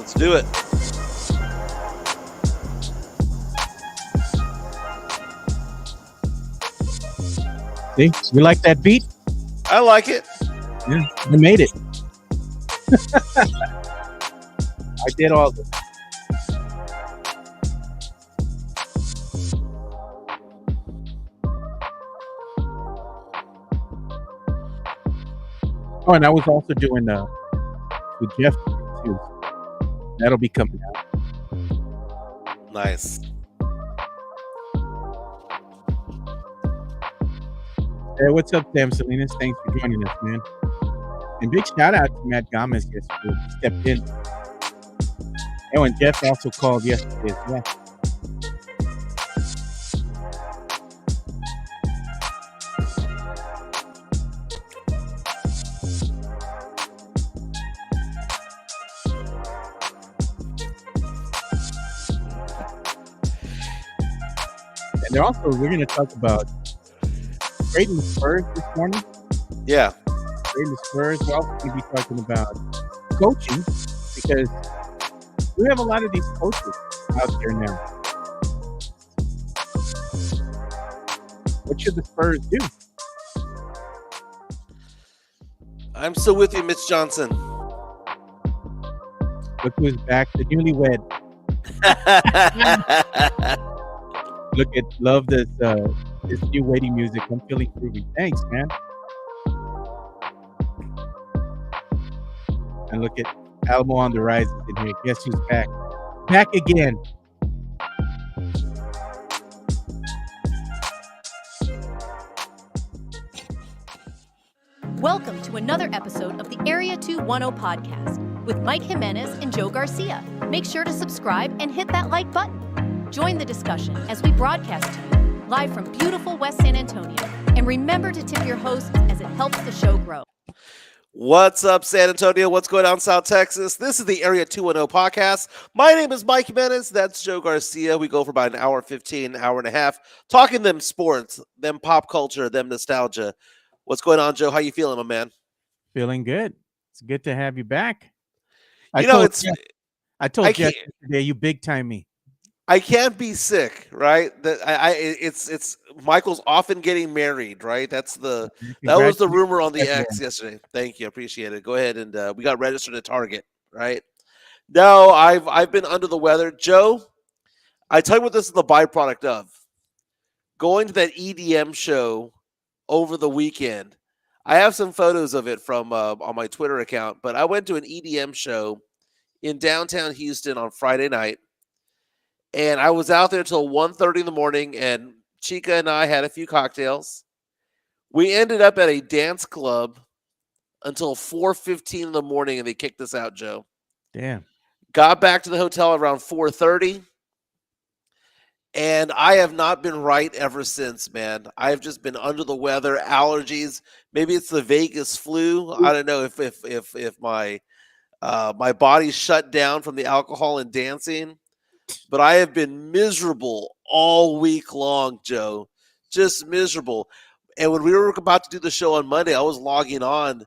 Let's do it. See, you like that beat? I like it. Yeah, I made it. I did all of it. Oh, and I was also doing with Jeff too. That'll be coming out. Nice. Hey, what's up, Sam Salinas? Thanks for joining us, man. And big shout out to Matt Gomez yesterday. He stepped in. Oh, and Jeff also called yesterday as well. And they're also, we're going to talk about trading the Spurs this morning. Yeah. Trading the Spurs. We're also going to be talking about coaching because we have a lot of these coaches out there now. What should the Spurs do? I'm still with you, Mitch Johnson. Look who's back, the newlywed. Love this new waiting music. I'm feeling groovy. Thanks, man. And look at Alamo on the rise in here. Guess who's back? Back again. Welcome to another episode of the Area 210 podcast with Mike Jimenez and Joe Garcia. Make sure to subscribe and hit that like button. Join the discussion as we broadcast to you live from beautiful West San Antonio. And remember to tip your hosts as it helps the show grow. What's up, San Antonio? What's going on, South Texas? This is the Area 210 podcast. My name is Mike Jimenez. That's Joe Garcia. We go for about an hour 15, hour and a half, talking them sports, them pop culture, them nostalgia. What's going on, Joe? How you feeling, my man? Feeling good. It's good to have you back. I You know, told it's Jeff I yesterday can't you big time me. I can't be sick, right? That it's Michael's often getting married, right? That was the Congratulations, rumor on the everyone. X yesterday. Thank you, appreciate it. Go ahead and we got registered at Target, right? No, I've been under the weather, Joe. I tell you what, this is the byproduct of going to that EDM show over the weekend. I have some photos of it from on my Twitter account, but I went to an EDM show in downtown Houston on Friday night. And I was out there till 1:30 in the morning, and Chica and I had a few cocktails. We ended up at a dance club until 4:15 in the morning, and they kicked us out, Joe. Damn. Got back to the hotel around 4:30, and I have not been right ever since, man. I've just been under the weather, allergies. Maybe it's the Vegas flu. I don't know if my my body's shut down from the alcohol and dancing. But I have been miserable all week long, Joe. Just miserable. And when we were about to do the show on Monday, I was logging on.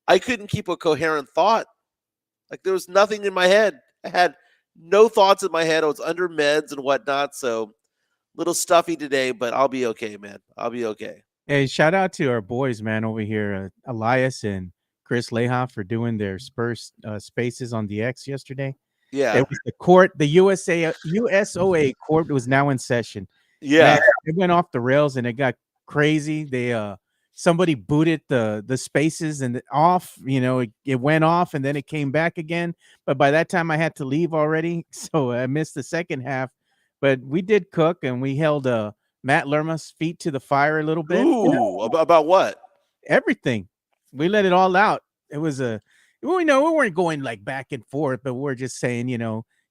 I couldn't keep a coherent thought. Like there was nothing in my head. I had no thoughts in my head. I was under meds and whatnot. So a little stuffy today, but I'll be okay, man. I'll be okay. Hey, shout out to our boys, man, over here, Elias and Chris Leha for doing their Spurs spaces on the X yesterday. Yeah. It was the court, the USOA court was now in session. Yeah. Man, it went off the rails and it got crazy. They somebody booted the spaces and off, it went off and then it came back again. But by that time I had to leave already. So I missed the second half. But we did cook and we held Matt Lerma's feet to the fire a little bit. Ooh, about what? Everything. We let it all out. It was we weren't going like back and forth, but we're just saying,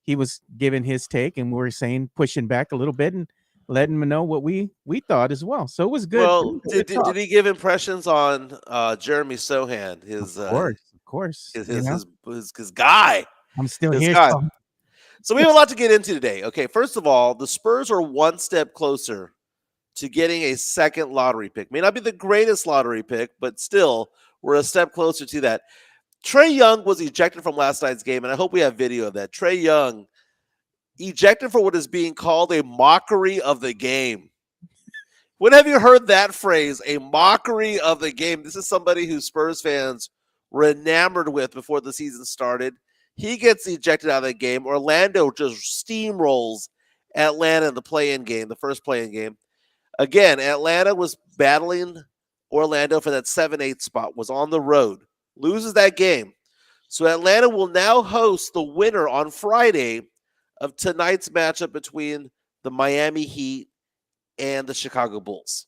he was giving his take and we're saying pushing back a little bit and letting him know what we thought as well. So it was good. Well, did he give impressions on Jeremy Sohan? Of course. His guy. I'm still here. So we have a lot to get into today. Okay, first of all, the Spurs are one step closer to getting a second lottery pick. May not be the greatest lottery pick, but still, we're a step closer to that. Trae Young was ejected from last night's game, and I hope we have video of that. Trae Young ejected for what is being called a mockery of the game. When have you heard that phrase, a mockery of the game? This is somebody who Spurs fans were enamored with before the season started. He gets ejected out of the game. Orlando just steamrolls Atlanta in the play-in game, the first play-in game. Again, Atlanta was battling Orlando for that 7-8 spot, was on the road, loses that game. So Atlanta will now host the winner on Friday of tonight's matchup between the Miami Heat and the Chicago Bulls.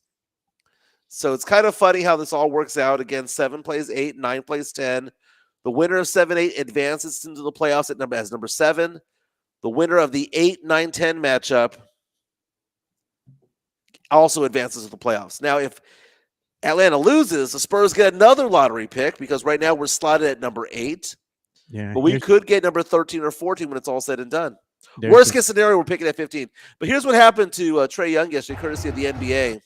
So it's kind of funny how this all works out. Again, 7 plays 8, 9 plays 10. The winner of 7-8 advances into the playoffs as number 7. The winner of the 8-9-10 matchup also advances to the playoffs. Now, if Atlanta loses, the Spurs get another lottery pick because right now we're slotted at number 8. Yeah, but we could get number 13 or 14 when it's all said and done. there's Worst a- case scenario, we're picking at 15. But here's what happened to Trae Young yesterday, courtesy of the NBA.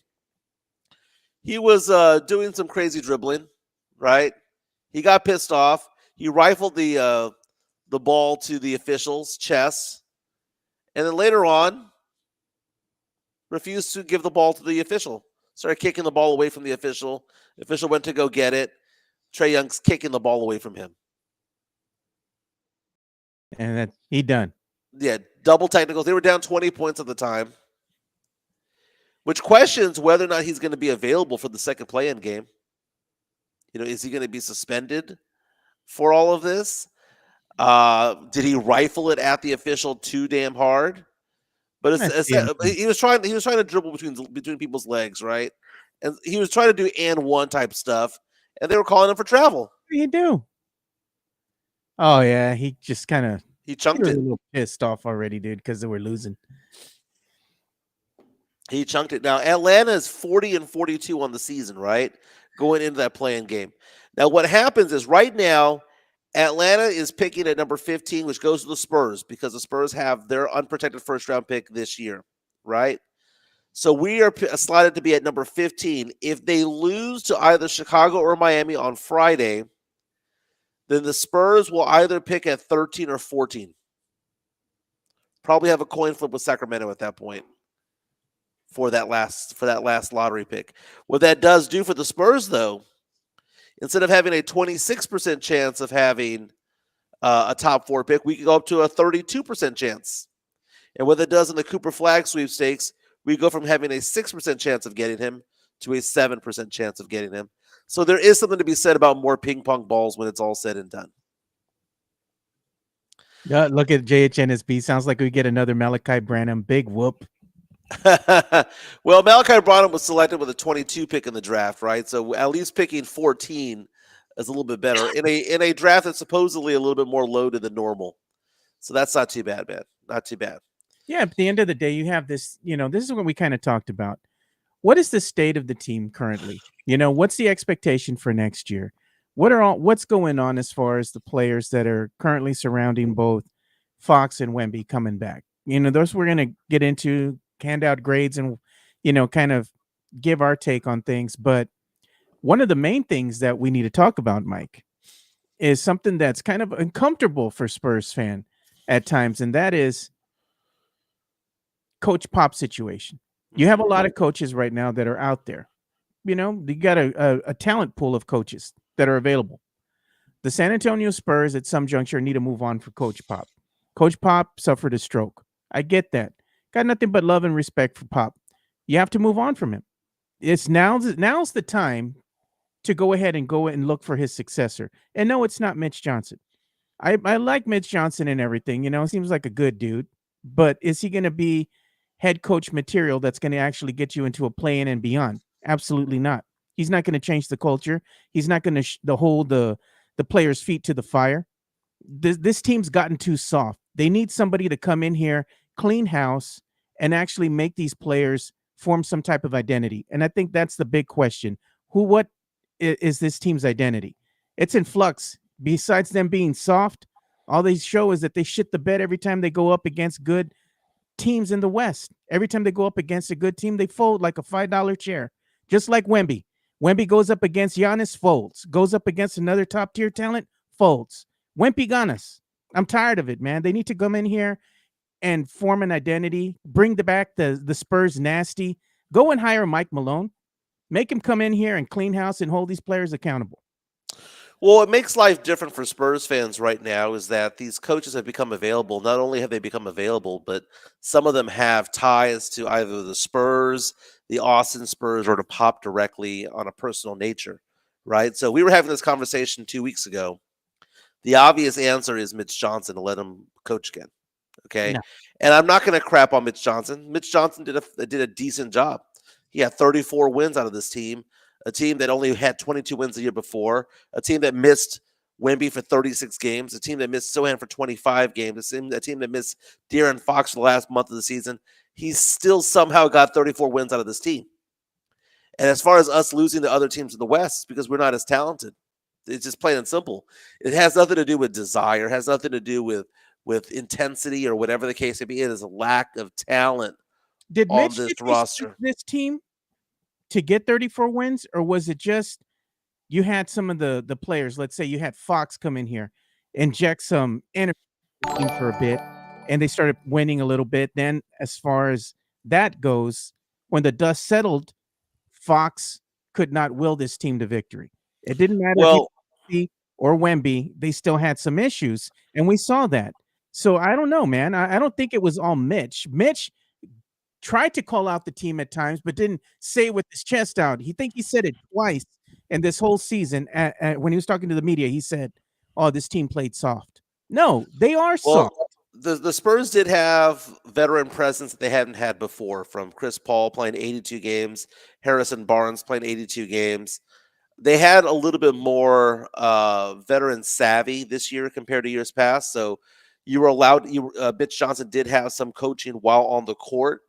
He was doing some crazy dribbling, right? He got pissed off. He rifled the ball to the official's chest, and then later on, refused to give the ball to the official. Started kicking the ball away from the official. The official went to go get it. Trae Young's kicking the ball away from him. and that he done. Yeah, double technicals. They were down 20 points at the time, which questions whether or not he's going to be available for the second play-in game. Is he going to be suspended for all of this? Did he rifle it at the official too damn hard? But he was trying to dribble between people's legs, right? And he was trying to do and one type stuff, and they were calling him for travel. What do you do? Oh yeah, he just kind of He chunked was it. a little pissed off already, dude, because they were losing. He chunked it. Now Atlanta is 40-42 on the season, right? Going into that play-in game. Now what happens is right now Atlanta is picking at number 15, which goes to the Spurs because the Spurs have their unprotected first-round pick this year, right? So we are slotted to be at number 15. If they lose to either Chicago or Miami on Friday, then the Spurs will either pick at 13 or 14. Probably have a coin flip with Sacramento at that point for that last lottery pick. What that does do for the Spurs, though, instead of having a 26% chance of having a top 4 pick, we can go up to a 32% chance. And what that does in the Cooper Flag sweepstakes, we go from having a 6% chance of getting him to a 7% chance of getting him. So there is something to be said about more ping pong balls when it's all said and done. Yeah, look at JHNSB. Sounds like we get another Malachi Branham. Big whoop. Well, Malachi Branham was selected with a 22 pick in the draft, right? So at least picking 14 is a little bit better in a draft that's supposedly a little bit more loaded than normal. So that's not too bad, man. Not too bad. Yeah, at the end of the day, you have this, this is what we kind of talked about. What is the state of the team currently? What's the expectation for next year? What's going on as far as the players that are currently surrounding both Fox and Wemby coming back? Those we're going to get into, hand out grades and, kind of give our take on things. But one of the main things that we need to talk about, Mike, is something that's kind of uncomfortable for Spurs fan at times, and that is Coach Pop situation. You have a lot of coaches right now that are out there. You got a talent pool of coaches that are available. The San Antonio Spurs at some juncture need to move on for Coach Pop. Coach Pop suffered a stroke. I get that. Got nothing but love and respect for Pop. You have to move on from him. It's now's the time to go ahead and look for his successor. And no, it's not Mitch Johnson. I like Mitch Johnson and everything. Seems like a good dude. But is he going to be head coach material that's going to actually get you into a play-in and beyond? Absolutely not. He's not going to change the culture. He's not going to hold the players' feet to the fire. This team's gotten too soft. They need somebody to come in here, clean house, and actually make these players form some type of identity. And I think that's the big question. What is this team's identity? It's in flux. Besides them being soft, all they show is that they shit the bed every time they go up against good teams in the West. Every time they go up against a good team, they fold like a $5 chair, just like Wemby. Wemby goes up against Giannis, folds. Goes up against another top-tier talent, folds. Wimpy Ganas. I'm tired of it, man. They need to come in here and form an identity, bring back the Spurs nasty. Go and hire Mike Malone. Make him come in here and clean house and hold these players accountable. Well, what makes life different for Spurs fans right now is that these coaches have become available. Not only have they become available, but some of them have ties to either the Spurs, the Austin Spurs, or to Pop directly on a personal nature, right? So we were having this conversation 2 weeks ago. The obvious answer is Mitch Johnson to let him coach again. Okay. No. And I'm not going to crap on Mitch Johnson. Mitch Johnson did a decent job. He had 34 wins out of this team, a team that only had 22 wins the year before, a team that missed Wemby for 36 games, a team that missed Sohan for 25 games, a team that missed De'Aaron Fox for the last month of the season. He still somehow got 34 wins out of this team. And as far as us losing to other teams in the West, it's because we're not as talented. It's just plain and simple. It has nothing to do with desire. It has nothing to do with intensity or whatever the case may be. It is a lack of talent Did on Mitch this get roster. this team to get 34 wins, or was it just you had some of the players? Let's say you had Fox come in here, inject some energy for a bit, and they started winning a little bit. Then, as far as that goes, when the dust settled, Fox could not will this team to victory. It didn't matter Well, if he or Wemby; they still had some issues, and we saw that. So I don't know, man. I don't think it was all Mitch. Mitch tried to call out the team at times, but didn't say it with his chest out. He said it twice in this whole season. When he was talking to the media, he said, "Oh, this team played soft." No, they are well, soft. the Spurs did have veteran presence that they hadn't had before, from Chris Paul playing 82 games, Harrison Barnes playing 82 games. They had a little bit more veteran savvy this year compared to years past. So you were allowed. Mitch Johnson did have some coaching while on the court,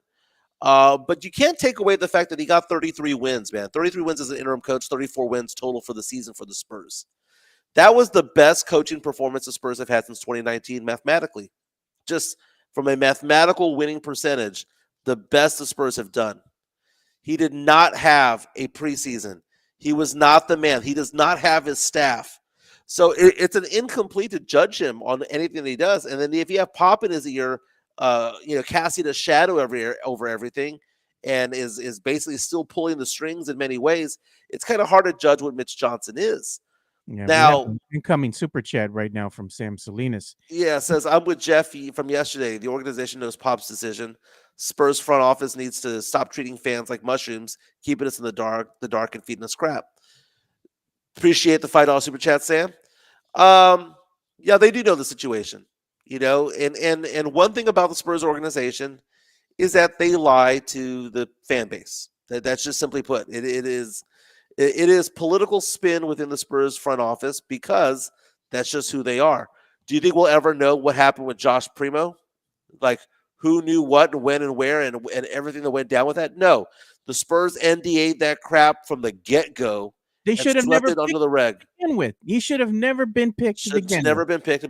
but you can't take away the fact that he got 33 wins. Man, 33 wins as an interim coach, 34 wins total for the season for the Spurs. That was the best coaching performance the Spurs have had since 2019, mathematically. Just from a mathematical winning percentage, the best the Spurs have done. He did not have a preseason. He was not the man. He does not have his staff. So it's an incomplete to judge him on anything that he does. And then if you have Pop in his ear, casting a shadow over everything, and is basically still pulling the strings in many ways, it's kind of hard to judge what Mitch Johnson is. Yeah, we have Now, an incoming super chat right now from Sam Salinas. yeah, it says, I'm with Jeff from yesterday. The organization knows Pop's decision. Spurs front office needs to stop treating fans like mushrooms, keeping us in the dark and feeding us crap. Appreciate the $5 super chat, Sam. Yeah, they do know the situation, and one thing about the Spurs organization is that they lie to the fan base. That's just simply put. It is political spin within the Spurs front office because that's just who they are. Do you think we'll ever know what happened with Josh Primo? Like, who knew what and when and where and everything that went down with that? No. The Spurs NDA'd that crap from the get-go. They should have never it under the reg. to begin with. He should have never been picked to begin Never with. been picked.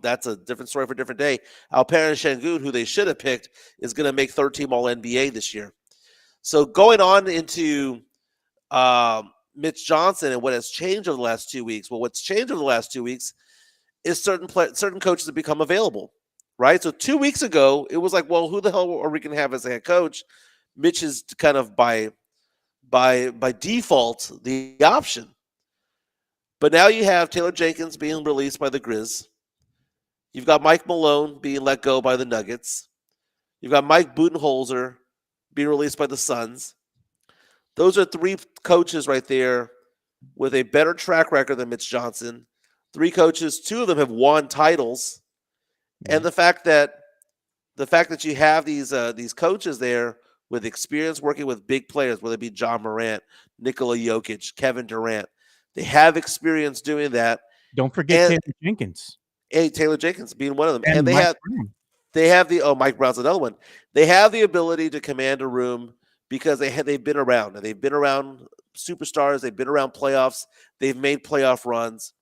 That's a different story for a different day. Alperen Şengün, who they should have picked, is going to make third team All NBA this year. So going on into Mitch Johnson and what has changed over the last 2 weeks. Well, what's changed over the last 2 weeks is certain coaches have become available, right? So 2 weeks ago, it was like, well, who the hell are we going to have as a head coach? Mitch is kind of by default the option. But now you have Taylor Jenkins being released by the Grizz. You've got Mike Malone being let go by the Nuggets. You've got Mike Budenholzer being released by the Suns. Those are three coaches right there with a better track record than Mitch Johnson. Three coaches, two of them have won titles. And the fact that you have these coaches there with experience working with big players, whether it be John Morant, Nikola Jokic, Kevin Durant, they have experience doing that. Don't forget Taylor Jenkins. Taylor Jenkins being one of them. And Mike Brown's another one. They have the ability to command a room because they've been around. And they've been around superstars. They've been around playoffs. They've made playoff runs.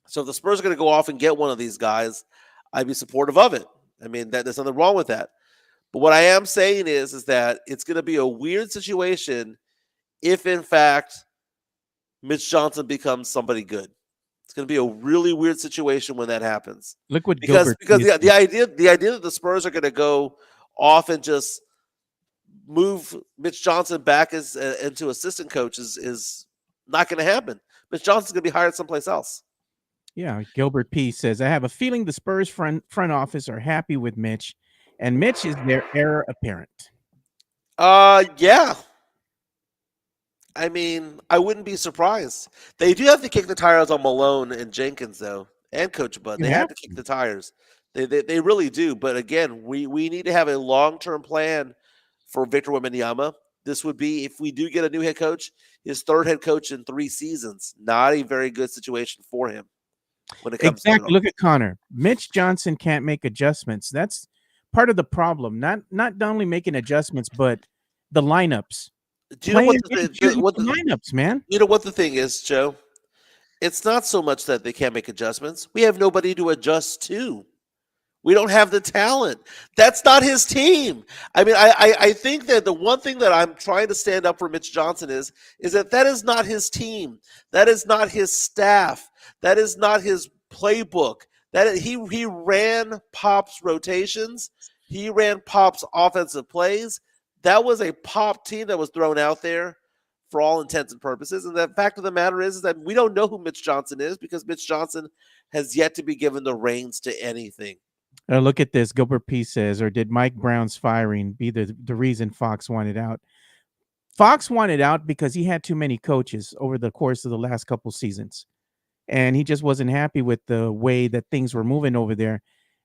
So if the Spurs are going to go off and get one of these guys, I'd be supportive of it. I mean, there's nothing wrong with that. But what I am saying is that it's going to be a weird situation if, in fact, Mitch Johnson becomes somebody good. It's going to be a really weird situation when that happens. Look what Because Gilbert because P is the idea that the Spurs are going to go off and just move Mitch Johnson back as into assistant coach is not going to happen. Mitch Johnson's going to be hired someplace else. Yeah, Gilbert P says, I have a feeling the Spurs front office are happy with Mitch, and Mitch is their heir apparent. Yeah. I mean, I wouldn't be surprised. They do have to kick the tires on Malone and Jenkins, though, and Coach Bud. You They have have to kick the tires. They really do. But again, we need to have a long-term plan for Victor Wembanyama. This would be, if we do get a new head coach, his third head coach in 3 seasons. Not a very good situation for him when it comes to Exactly. it. Look at Connor. Mitch Johnson can't make adjustments. That's part of the problem. Not only making adjustments, but the lineups. Do you know what Playing into what the lineups, man. you know what the thing is, Joe? It's not so much that they can't make adjustments. We have nobody to adjust to. We don't have the talent. That's not his team. I mean, I think that the one thing that I'm trying to stand up for Mitch Johnson is that is not his team. That is not his staff. That is not his playbook. He ran Pop's rotations. He ran Pop's offensive plays. That was a Pop team that was thrown out there for all intents and purposes. And the fact of the matter is that we don't know who Mitch Johnson is because Mitch Johnson has yet to be given the reins to anything. Look at this. Gilbert P says, or did Mike Brown's firing be the reason Fox wanted out? Fox wanted out because he had too many coaches over the course of the last couple seasons. And he just wasn't happy with the way that things were moving over there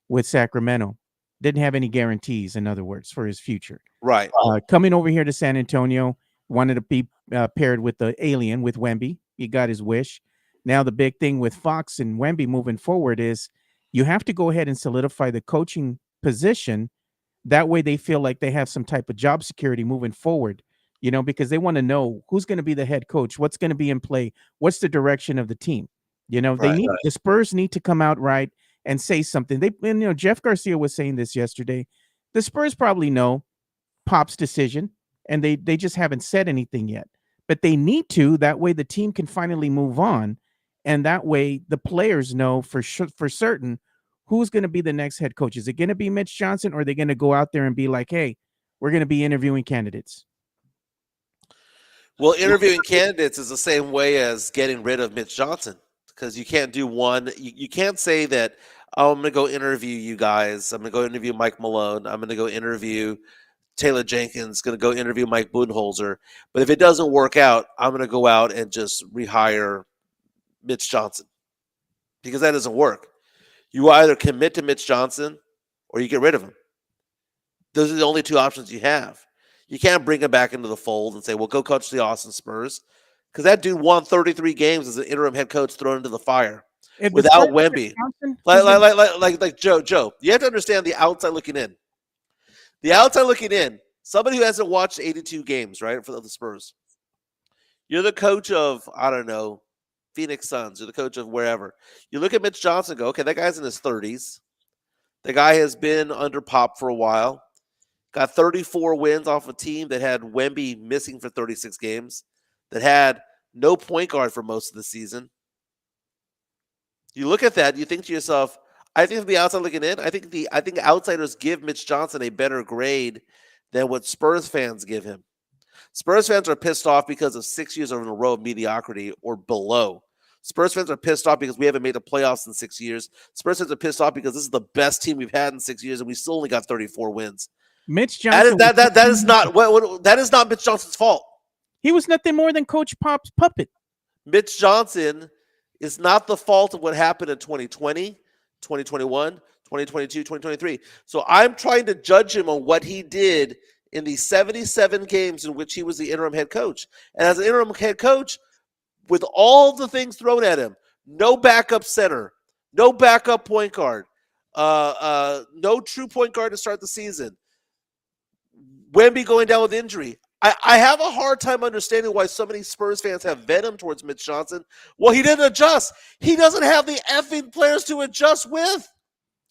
with Sacramento. Didn't have any guarantees, in other words, for his future. Right. Coming over here to San Antonio, wanted to be paired with the alien, with Wemby. He got his wish. Now the big thing with Fox and Wemby moving forward is you have to go ahead and solidify the coaching position. That way they feel like they have some type of job security moving forward, because they want to know who's going to be the head coach, what's going to be in play, what's the direction of the team. The Spurs need to come out right and say something. Jeff Garcia was saying this yesterday. The Spurs probably know Pop's decision, and they just haven't said anything yet. But they need to. That way the team can finally move on. And that way the players know for certain who's going to be the next head coach. Is it going to be Mitch Johnson, or are they going to go out there and be like, hey, we're going to be interviewing candidates? Well, interviewing candidates is the same way as getting rid of Mitch Johnson, because you can't do one. You can't say that, oh, I'm going to go interview you guys. I'm going to go interview Mike Malone. I'm going to go interview Taylor Jenkins, going to go interview Mike Budenholzer. But if it doesn't work out, I'm going to go out and just rehire Mitch Johnson, because that doesn't work. You either commit to Mitch Johnson or you get rid of him. Those are the only two options you have. You can't bring him back into the fold and say, well, go coach the Austin Spurs, because that dude won 33 games as an interim head coach thrown into the fire without Wemby. Like Joe, you have to understand the outside looking in. The outside looking in, somebody who hasn't watched 82 games, right, for the Spurs. You're the coach of, I don't know, Phoenix Suns. You're the coach of wherever. You look at Mitch Johnson and go, okay, that guy's in his 30s. The guy has been under Pop for a while. Got 34 wins off a team that had Wemby missing for 36 games, that had no point guard for most of the season. You look at that, you think to yourself, I think from the outside looking in, I think outsiders give Mitch Johnson a better grade than what Spurs fans give him. Spurs fans are pissed off because of 6 years in a row of mediocrity or below. Spurs fans are pissed off because we haven't made the playoffs in 6 years. Spurs fans are pissed off because this is the best team we've had in 6 years, and we still only got 34 wins. Mitch Johnson. That is not Mitch Johnson's fault. He was nothing more than Coach Pop's puppet. Mitch Johnson is not the fault of what happened in 2020, 2021, 2022, 2023. So I'm trying to judge him on what he did in the 77 games in which he was the interim head coach. And as an interim head coach, with all the things thrown at him, no backup center, no backup point guard, no true point guard to start the season, Wemby going down with injury. I have a hard time understanding why so many Spurs fans have venom towards Mitch Johnson. Well, he didn't adjust. He doesn't have the effing players to adjust with.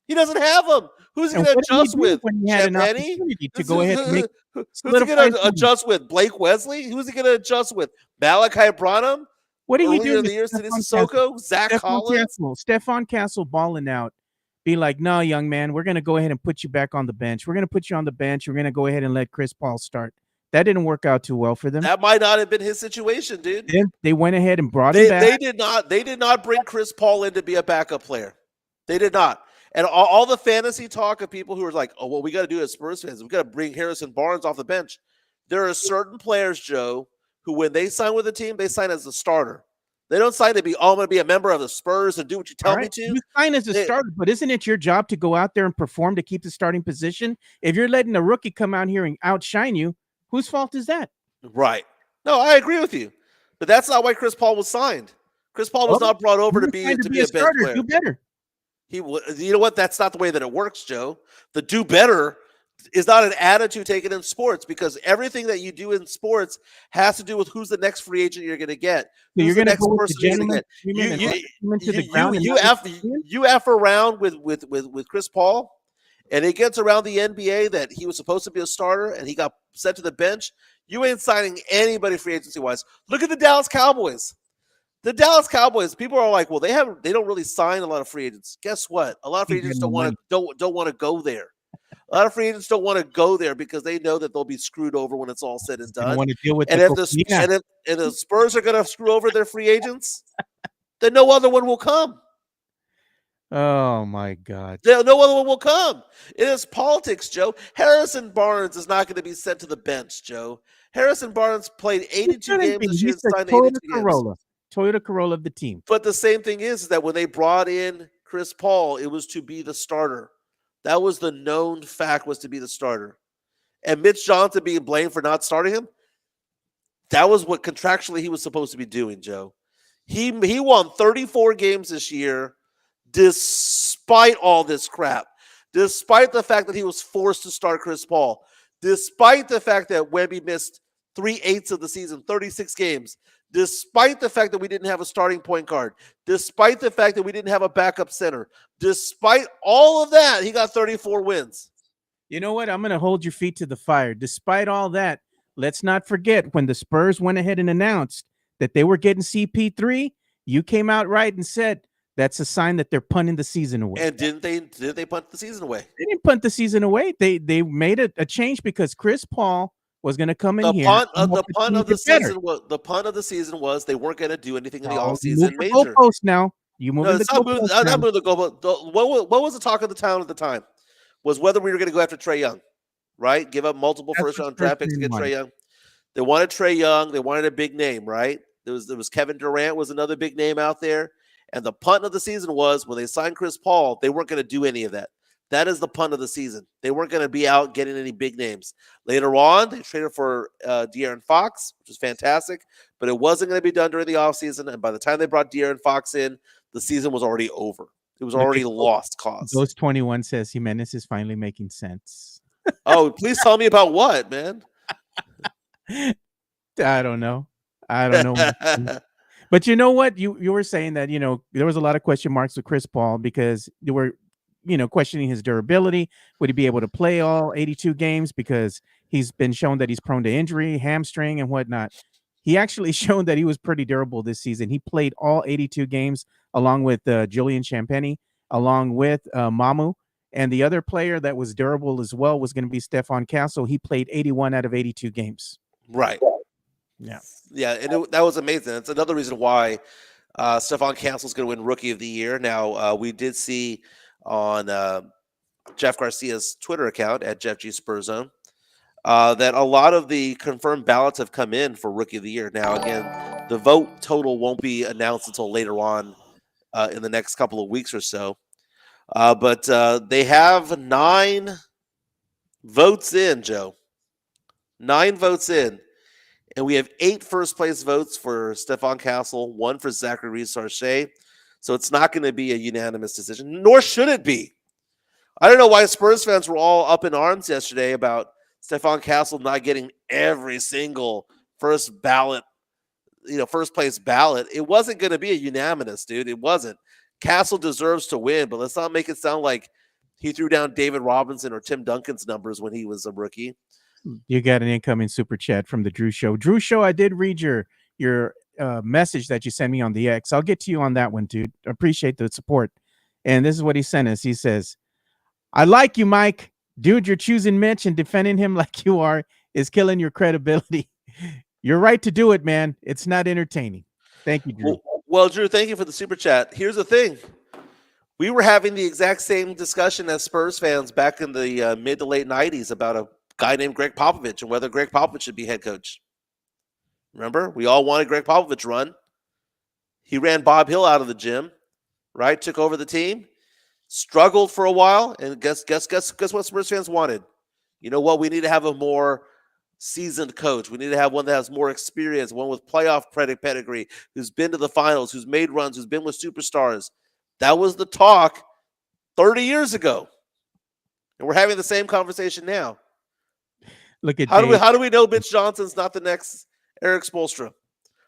He doesn't have them. Who's he going to adjust with? Champagny? To go ahead and make Who's he going to adjust with? Blake Wesley? Who's he going to adjust with? Malachi Branham? What are you earlier doing in the with year, City Stephon Castle? Sissoko, Zach Collins. Stephon Castle balling out. Be like, no, young man, we're going to go ahead and put you back on the bench. We're going to put you on the bench. We're going to go ahead and let Chris Paul start. That didn't work out too well for them. That might not have been his situation, dude. Then they went ahead and brought him back. They did not bring Chris Paul in to be a backup player. They did not. And all the fantasy talk of people who are like, oh, what we got to do as Spurs fans, we got to bring Harrison Barnes off the bench. There are certain players, Joe, who when they sign with a team, they sign as a starter. They don't sign to be, I'm going to be a member of the Spurs and do what you tell me to. You sign as a starter, but isn't it your job to go out there and perform to keep the starting position? If you're letting a rookie come out here and outshine you, whose fault is that? Right. No, I agree with you. But that's not why Chris Paul was signed. Chris Paul was not brought over to be a bench player. Do better. You know what? That's not the way that it works, Joe. The do better is not an attitude taken in sports, because everything that you do in sports has to do with who's the next free agent you're going to get. So who's the next person you're going to get. You F around with Chris Paul, and it gets around the NBA that he was supposed to be a starter and he got sent to the bench. You ain't signing anybody free agency wise. Look at the Dallas Cowboys. The Dallas Cowboys, people are like, well, they don't really sign a lot of free agents. Guess what? A lot of free agents don't want to go there. A lot of free agents don't want to go there because they know that they'll be screwed over when it's all said and done. Want to deal with and if the Spurs are going to screw over their free agents, then no other one will come. Oh my God! No other one will come. It is politics, Joe. Harrison Barnes is not going to be sent to the bench, Joe. Harrison Barnes played 82 games this year. Signed 82 games. Toyota Corolla of the team. But the same thing is that when they brought in Chris Paul, it was to be the starter. That was the known fact, was to be the starter. And Mitch Johnson being blamed for not starting him, that was what contractually he was supposed to be doing, Joe. He won 34 games this year despite all this crap, despite the fact that he was forced to start Chris Paul, despite the fact that Wemby missed 3/8 of the season, 36 games, despite the fact that we didn't have a starting point guard, despite the fact that we didn't have a backup center, despite all of that, he got 34 wins. You know what? I'm going to hold your feet to the fire. Despite all that, let's not forget when the Spurs went ahead and announced that they were getting CP3, you came out right and said that's a sign that they're punting the season away. And did they punt the season away? They didn't punt the season away. They made a change because Chris Paul was going to come in here. The punt of the season was they weren't going to do anything in the offseason. Major. Now you move the goalpost. What was the talk of the town at the time? Was whether we were going to go after Trae Young, right? Give up multiple first-round draft picks to get Trae Young. They wanted Trae Young. They wanted a big name, right? There was Kevin Durant was another big name out there. And the punt of the season was when they signed Chris Paul, they weren't going to do any of that. That is the punt of the season. They weren't going to be out getting any big names. Later on, they traded for De'Aaron Fox, which was fantastic, but it wasn't going to be done during the offseason. And by the time they brought De'Aaron Fox in, the season was already over. It was already lost cause. Those 21 says Jimenez is finally making sense. Oh, please tell me about what, man? I don't know. But you know what? You were saying that, there was a lot of question marks with Chris Paul because they were, questioning his durability. Would he be able to play all 82 games? Because he's been shown that he's prone to injury, hamstring and whatnot. He actually shown that he was pretty durable this season. He played all 82 games along with Julian Champagnie, along with Mamu. And the other player that was durable as well was going to be Stephon Castle. He played 81 out of 82 games. Right. Yeah. Yeah, and that was amazing. It's another reason why Stephon Castle is going to win Rookie of the Year. Now, we did see on Jeff Garcia's Twitter account at Jeff G Spurzone that a lot of the confirmed ballots have come in for Rookie of the Year. Now, again, the vote total won't be announced until later on in the next couple of weeks or so. But they have 9 votes in, Joe. 9 votes in. And we have 8 first-place votes for Stephon Castle, 1 for Zachary Reese-Sarchet. So it's not going to be a unanimous decision, nor should it be. I don't know why Spurs fans were all up in arms yesterday about Stephon Castle not getting every single first place ballot. It wasn't going to be a unanimous, dude. It wasn't. Castle deserves to win, but let's not make it sound like he threw down David Robinson or Tim Duncan's numbers when he was a rookie. You got an incoming super chat from the Drew Show. Drew Show, I did read your message that you sent me on the X. I'll get to you on that one, dude. Appreciate the support. And this is what he sent us. He says, "I like you, Mike. Dude, you're choosing Mitch and defending him like you are is killing your credibility. You're right to do it, man. It's not entertaining." Thank you, Drew. Well, Drew, thank you for the super chat. Here's the thing. We were having the exact same discussion as Spurs fans back in the mid to late 90s about a guy named Greg Popovich and whether Greg Popovich should be head coach. Remember? We all wanted Greg Popovich to run. He ran Bob Hill out of the gym, right? Took over the team, struggled for a while, and guess what Spurs fans wanted? You know what? We need to have a more seasoned coach. We need to have one that has more experience, one with playoff pedigree, who's been to the finals, who's made runs, who's been with superstars. That was the talk 30 years ago. And we're having the same conversation now. Look at how do we know Mitch Johnson's not the next Eric Spoelstra?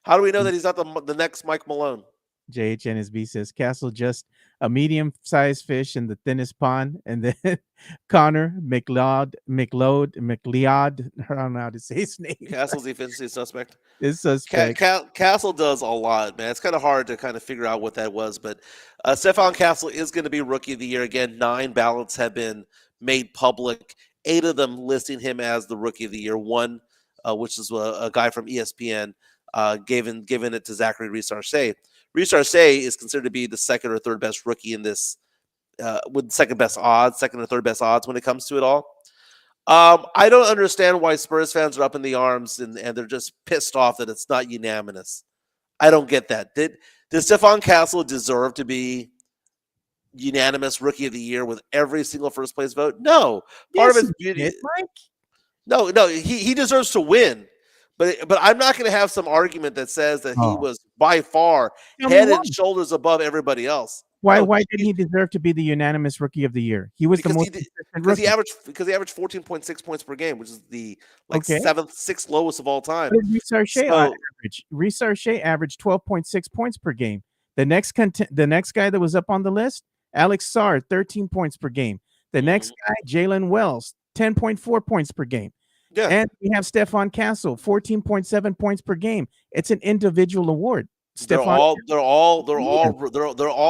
How do we know that he's not the next Mike Malone? JHNSB says Castle just a medium-sized fish in the thinnest pond, and then Connor McLeod, I don't know how to say his name. Castle's the efficiency suspect. Is suspect. Castle does a lot, man. It's kind of hard to kind of figure out what that was, but Stephon Castle is going to be Rookie of the Year again. 9 ballots have been made public. 8 of them listing him as the Rookie of the Year. 1, which is a guy from ESPN, given it to Zachary Reese-Arcee. Reese-Arcee is considered to be the second or third best rookie in this, with second or third best odds when it comes to it all. I don't understand why Spurs fans are up in the arms and they're just pissed off that it's not unanimous. I don't get that. Did Stephon Castle deserve to be unanimous Rookie of the Year with every single first place vote? No. Part of his beauty. No, he deserves to win. But I'm not going to have some argument that says that he was by far head and shoulders above everybody else. Why didn't he deserve to be the unanimous Rookie of the Year? He was the most because he averaged 14.6 points per game, which is the sixth lowest of all time. Reese-Arcee averaged 12.6 points per game. The next guy that was up on the list, Alex Sarr, 13 points per game. The next guy, Jalen Wells, 10.4 points per game. Yeah. And we have Stephon Castle, 14.7 points per game. It's an individual award. They're all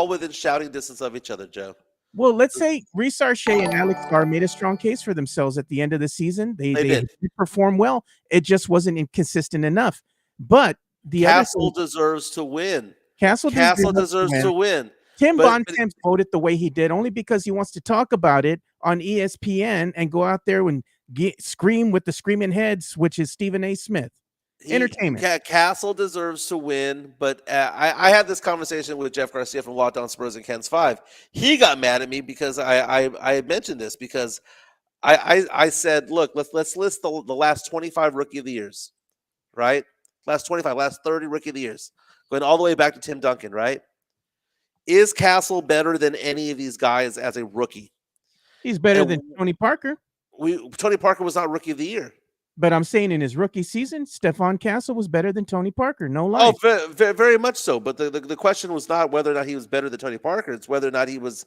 within shouting distance of each other, Joe. Well, let's say Reese-Arcee and Alex Sarr made a strong case for themselves at the end of the season. They did perform well. It just wasn't inconsistent enough. But Castle deserves to win. Castle deserves to win. Tim Bontemps voted the way he did only because he wants to talk about it on ESPN and go out there and scream with the screaming heads, which is Stephen A. Smith. Entertainment. Castle deserves to win, but I had this conversation with Jeff Garcia from Locked On Spurs and Ken's 5. He got mad at me because I had mentioned this because I said, look, let's list the last 25 Rookie of the Years, right? Last 30 Rookie of the Years, going all the way back to Tim Duncan, right? Is Castle better than any of these guys as a rookie? He's better than Tony Parker. Tony Parker was not Rookie of the Year. But I'm saying in his rookie season, Stephon Castle was better than Tony Parker. No lie. Oh, very, very much so. But the question was not whether or not he was better than Tony Parker. It's whether or not he was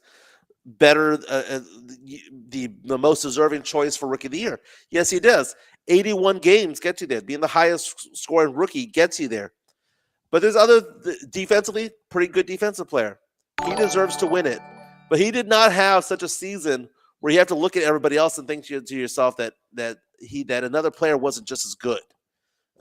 better, the most deserving choice for Rookie of the Year. Yes, he does. 81 games get you there. Being the highest scoring rookie gets you there. But there's other defensively, pretty good defensive player. He deserves to win it. But he did not have such a season where you have to look at everybody else and think to yourself that another player wasn't just as good.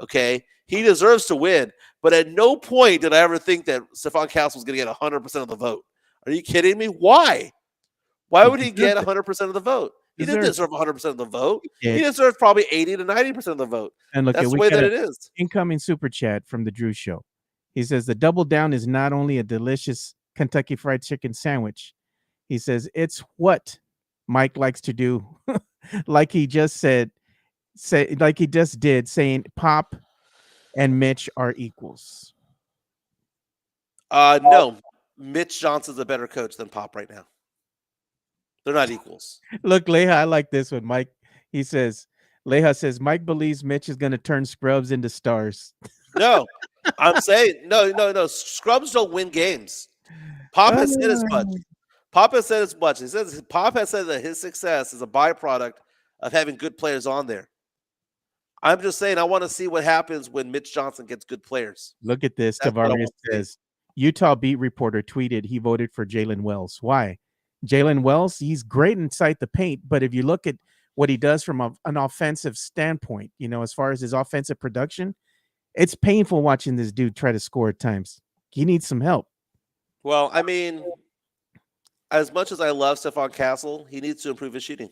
Okay? He deserves to win. But at no point did I ever think that Stephon Castle was going to get 100% of the vote. Are you kidding me? Why? Why would he get 100% of the vote? He didn't deserve 100% of the vote. He deserved probably 80 to 90% of the vote. And look, that's the way that it is. Incoming super chat from the Drew Show. He says the double down is not only a delicious Kentucky Fried Chicken sandwich. He says it's what Mike likes to do, like he just did, saying Pop and Mitch are equals. No, Mitch Johnson's a better coach than Pop right now. They're not equals. Look, Leha, I like this one, Mike. He says, Leha says, Mike believes Mitch is going to turn scrubs into stars. No, I'm saying, no. Scrubs don't win games. Pop has said as much. He says Pop has said that his success is a byproduct of having good players on there. I'm just saying I want to see what happens when Mitch Johnson gets good players. Look at this. That's what I Tavares want to see. says Utah beat reporter tweeted he voted for Jalen Wells. Why? Jalen Wells, he's great inside the paint, but if you look at what he does from an offensive standpoint, as far as his offensive production, it's painful watching this dude try to score at times. He needs some help. Well, I mean, as much as I love Stephon Castle, he needs to improve his shooting.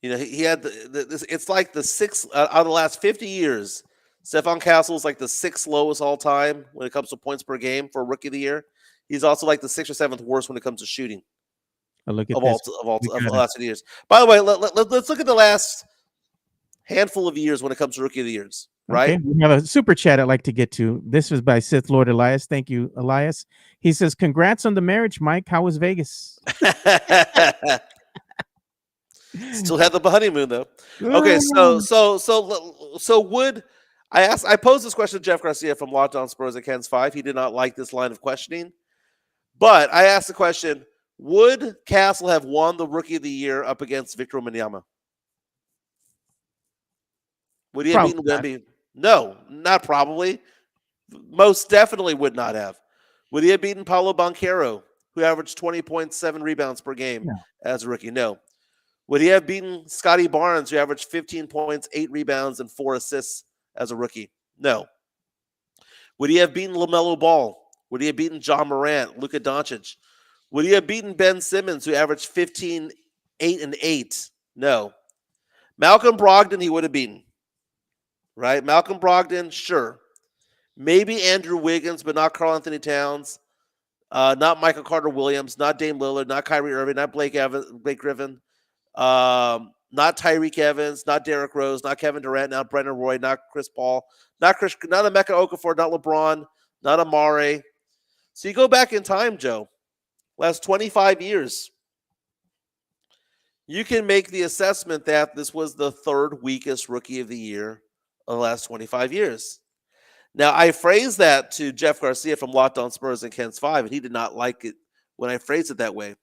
He had this. It's like the sixth out of the last 50 years. Stephon Castle is like the sixth lowest all time when it comes to points per game for Rookie of the Year. He's also like the sixth or seventh worst when it comes to shooting Look at of this. the last 50 years. By the way, let's look at the last handful of years when it comes to Rookie of the Years. Right? Okay, we have a super chat I'd like to get to. This was by Sith Lord Elias. Thank you, Elias. He says, "Congrats on the marriage, Mike. How was Vegas?" Still had the honeymoon though. Okay, so would I posed this question to Jeff Garcia from Locked On Spurs at Ken's 5. He did not like this line of questioning, but I asked the question: would Castle have won the Rookie of the Year up against Victor Wembanyama? Would he have beaten Wemby? No, not probably. Most definitely would not have. Would he have beaten Paolo Banchero, who averaged 20.7 rebounds per game as a rookie? No. Would he have beaten Scotty Barnes, who averaged 15 points, 8 rebounds, and 4 assists as a rookie? No. Would he have beaten LaMelo Ball? Would he have beaten John Morant, Luka Doncic? Would he have beaten Ben Simmons, who averaged 15, 8, and 8? No. Malcolm Brogdon, he would have beaten. Right? Malcolm Brogdon, sure. Maybe Andrew Wiggins, but not Karl Anthony Towns. Not Michael Carter-Williams, not Dame Lillard, not Kyrie Irving, not Blake Griffin. Not Tyreek Evans, not Derrick Rose, not Kevin Durant, not Brendan Roy, not Chris Paul, not Emeka Okafor, not LeBron, not Amare. So you go back in time, Joe, last 25 years, you can make the assessment that this was the third weakest Rookie of the Year of the last 25 years. Now, I phrased that to Jeff Garcia from Locked On Spurs and Ken's 5, and he did not like it when I phrased it that way.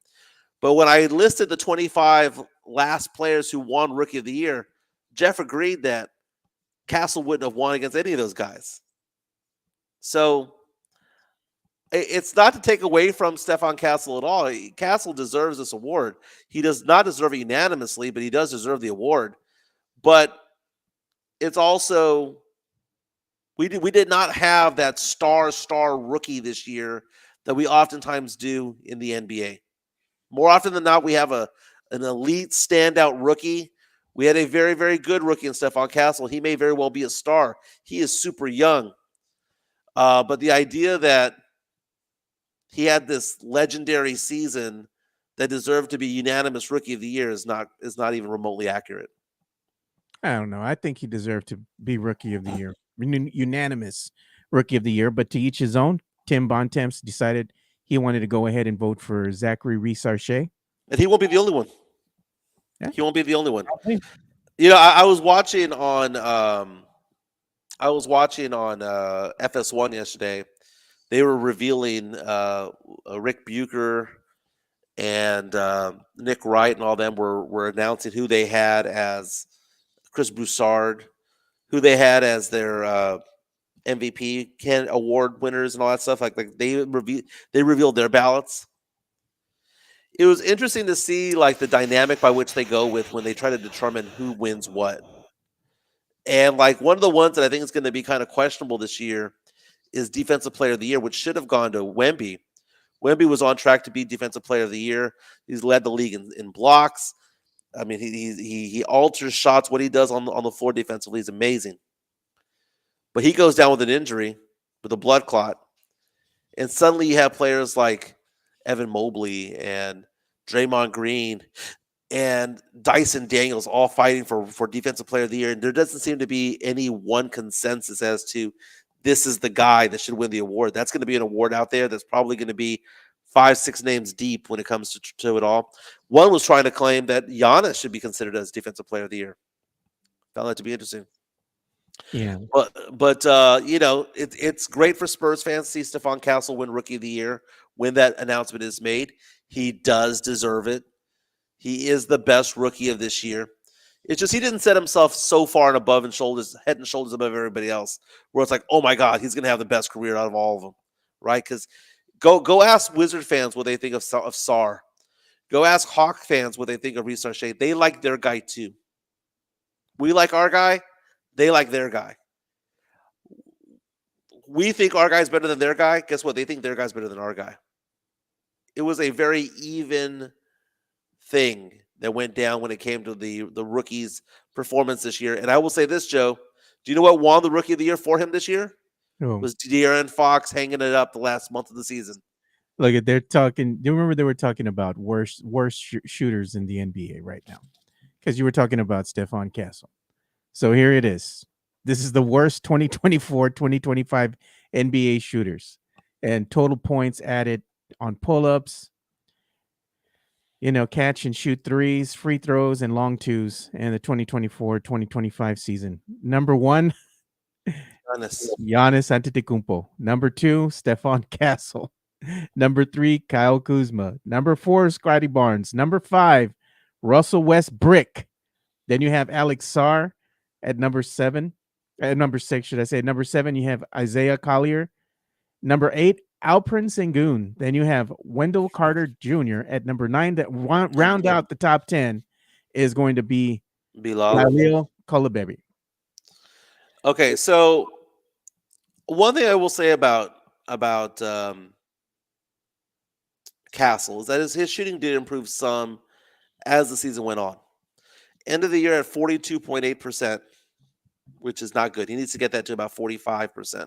But when I listed the 25 last players who won Rookie of the Year, Jeff agreed that Castle wouldn't have won against any of those guys. So it's not to take away from Stephon Castle at all. Castle deserves this award. He does not deserve it unanimously, but he does deserve the award. But it's also we did not have that star rookie this year that we oftentimes do in the NBA. More often than not, we have an elite standout rookie. We had a very, very good rookie in Stephon Castle. He may very well be a star. He is super young. But the idea that he had this legendary season that deserved to be unanimous Rookie of the Year is not even remotely accurate. I don't know. I think he deserved to be Rookie of the Year, unanimous Rookie of the Year. But to each his own. Tim Bontemps decided he wanted to go ahead and vote for Zachary Reese-Archet. And he won't be the only one. Yeah. He won't be the only one. I was watching on FS1 yesterday. They were revealing Rick Bucher and Nick Wright and all them were announcing who they had as Chris Broussard, who they had as their MVP award winners and all that stuff. Like they revealed their ballots. It was interesting to see like the dynamic by which they go with when they try to determine who wins what. And like one of the ones that I think is going to be kind of questionable this year is Defensive Player of the Year, which should have gone to Wemby. Wemby was on track to be Defensive Player of the Year. He's led the league in blocks. I mean, he alters shots. What he does on the floor defensively is amazing. But he goes down with an injury, with a blood clot. And suddenly you have players like Evan Mobley and Draymond Green and Dyson Daniels all fighting for Defensive Player of the Year. And there doesn't seem to be any one consensus as to this is the guy that should win the award. That's going to be an award out there that's probably going to be 5-6 names deep when it comes to it all. One was trying to claim that Giannis should be considered as Defensive Player of the Year. Found that to be interesting. Yeah. But it's great for Spurs fans to see Stephon Castle win Rookie of the Year when that announcement is made. He does deserve it. He is the best rookie of this year. It's just he didn't set himself so far and above and head and shoulders above everybody else, where it's like, oh my God, he's going to have the best career out of all of them, right? Because go ask Wizard fans what they think of Sar. Go ask Hawk fans what they think of Reese Shea. They like their guy too. We like our guy. They like their guy. We think our guy's better than their guy. Guess what? They think their guy's better than our guy. It was a very even thing that went down when it came to the rookies' performance this year. And I will say this, Joe. Do you know what won the Rookie of the Year for him this year? Oh. Was De'Aaron Fox hanging it up the last month of the season. Look, they're talking. Do you remember they were talking about worst shooters in the NBA right now? Because you were talking about Stephon Castle. So here it is. This is the worst 2024-2025 NBA shooters. And total points added on pull-ups, catch and shoot threes, free throws, and long twos in the 2024-2025 season. Number 1, Giannis Antetokounmpo. Number 2, Stephon Castle. Number 3, Kyle Kuzma. Number 4, Scotty Barnes. Number 5, Russell Westbrook. Then you have Alex Sarr at number 7. At number 6, should I say. Number 7, you have Isaiah Collier. Number 8, Alperen Sengun. Then you have Wendell Carter Jr. at number 9. That round out the top 10 is going to be Bilal Coulibaly. Okay, so one thing I will say about Castle is that his shooting did improve some as the season went on. End of the year at 42.8%, which is not good. He needs to get that to about 45%.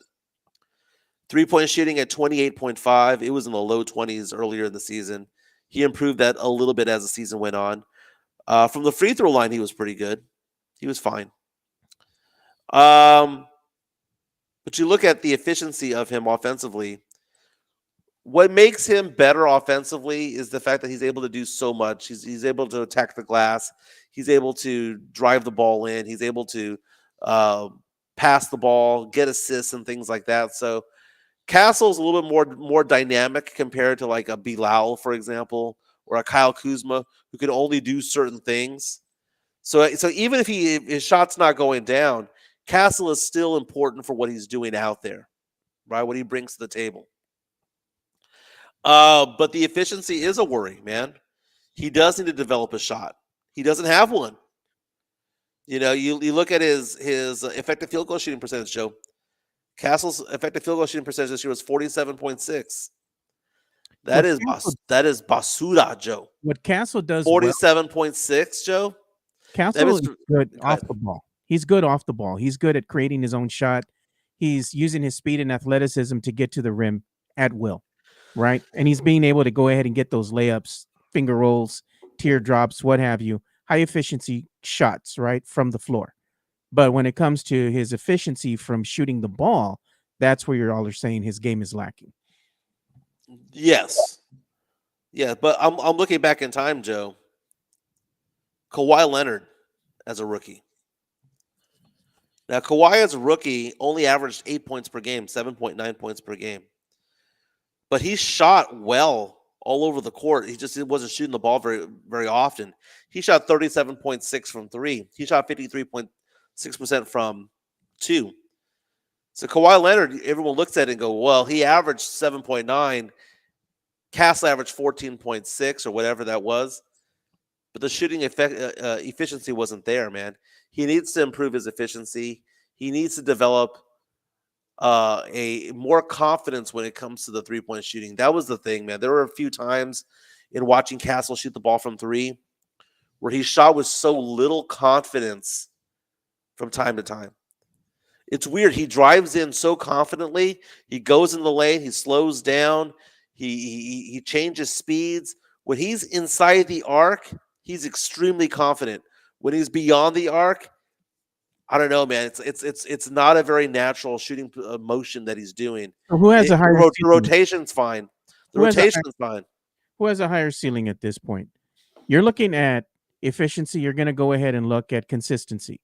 3-point shooting at 28.5. It was in the low 20s earlier in the season. He improved that a little bit as the season went on. From the free throw line, he was pretty good. He was fine. But you look at the efficiency of him offensively. What makes him better offensively is the fact that he's able to do so much. He's able to attack the glass. He's able to drive the ball in. He's able to pass the ball, get assists, and things like that. So Castle's a little bit more dynamic compared to like a Bilal, for example, or a Kyle Kuzma, who can only do certain things. So even if his shot's not going down, Castle is still important for what he's doing out there, right? What he brings to the table. But the efficiency is a worry, man. He does need to develop a shot. He doesn't have one. You look at his effective field goal shooting percentage, Joe. Castle's effective field goal shooting percentage this year was 47.6. That is basura, Joe. What Castle does 47.6, Joe. Castle is good off the ball. He's good off the ball. He's good at creating his own shot. He's using his speed and athleticism to get to the rim at will, right? And he's being able to go ahead and get those layups, finger rolls, teardrops, what have you, high efficiency shots, right, from the floor. But when it comes to his efficiency from shooting the ball, that's where you're all are saying his game is lacking. Yes. Yeah, but I'm looking back in time, Joe. Kawhi Leonard as a rookie. Now, Kawhi as a rookie only averaged 8 points per game, 7.9 points per game. But he shot well all over the court. He just wasn't shooting the ball very, very often. He shot 37.6 from 3. He shot 53.6% from 2. So Kawhi Leonard, everyone looks at it and go, well, he averaged 7.9. Castle averaged 14.6 or whatever that was. But the shooting efficiency wasn't there, man. He needs to improve his efficiency. He needs to develop a more confidence when it comes to the three-point shooting. That was the thing, man. There were a few times in watching Castle shoot the ball from 3 where he shot with so little confidence from time to time. It's weird. He drives in so confidently. He goes in the lane. He slows down. He changes speeds. When he's inside the arc, he's extremely confident. When he's beyond the arc, I don't know, man. It's not a very natural shooting motion that he's doing. Who has a higher the rotation's fine. The rotation's fine. Who has a higher ceiling at this point? You're looking at efficiency. You're going to go ahead and look at consistency.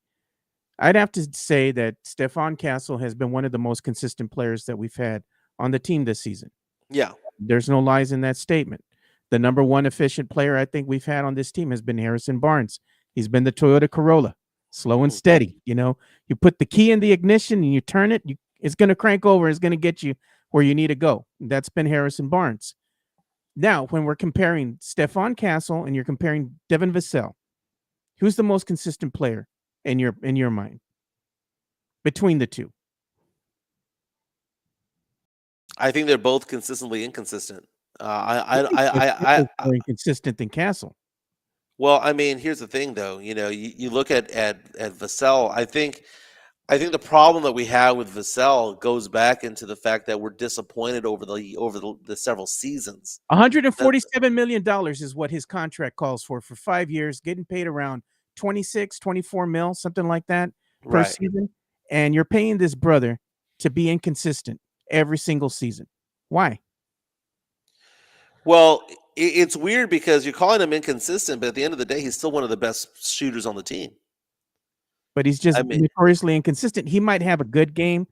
I'd have to say that Stephon Castle has been one of the most consistent players that we've had on the team this season. Yeah. There's no lies in that statement. The number one efficient player I think we've had on this team has been Harrison Barnes. He's been the Toyota Corolla, slow and steady. You put the key in the ignition and you turn it, it's going to crank over. It's going to get you where you need to go. That's been Harrison Barnes. Now, when we're comparing Stephon Castle and you're comparing Devin Vassell, who's the most consistent player in your mind between the two? I think they're both consistently inconsistent. I think Vacell's more inconsistent than Castle. Well, I mean, here's the thing, though. You look at Vassell. I think the problem that we have with Vassell goes back into the fact that we're disappointed over the several seasons. $147 million is what his contract calls for 5 years, getting paid around 26, 24 mil, something like that per Right. season. And you're paying this brother to be inconsistent every single season. Why? Well, it's weird because you're calling him inconsistent, but at the end of the day, he's still one of the best shooters on the team. But he's just notoriously inconsistent. He might have a good game,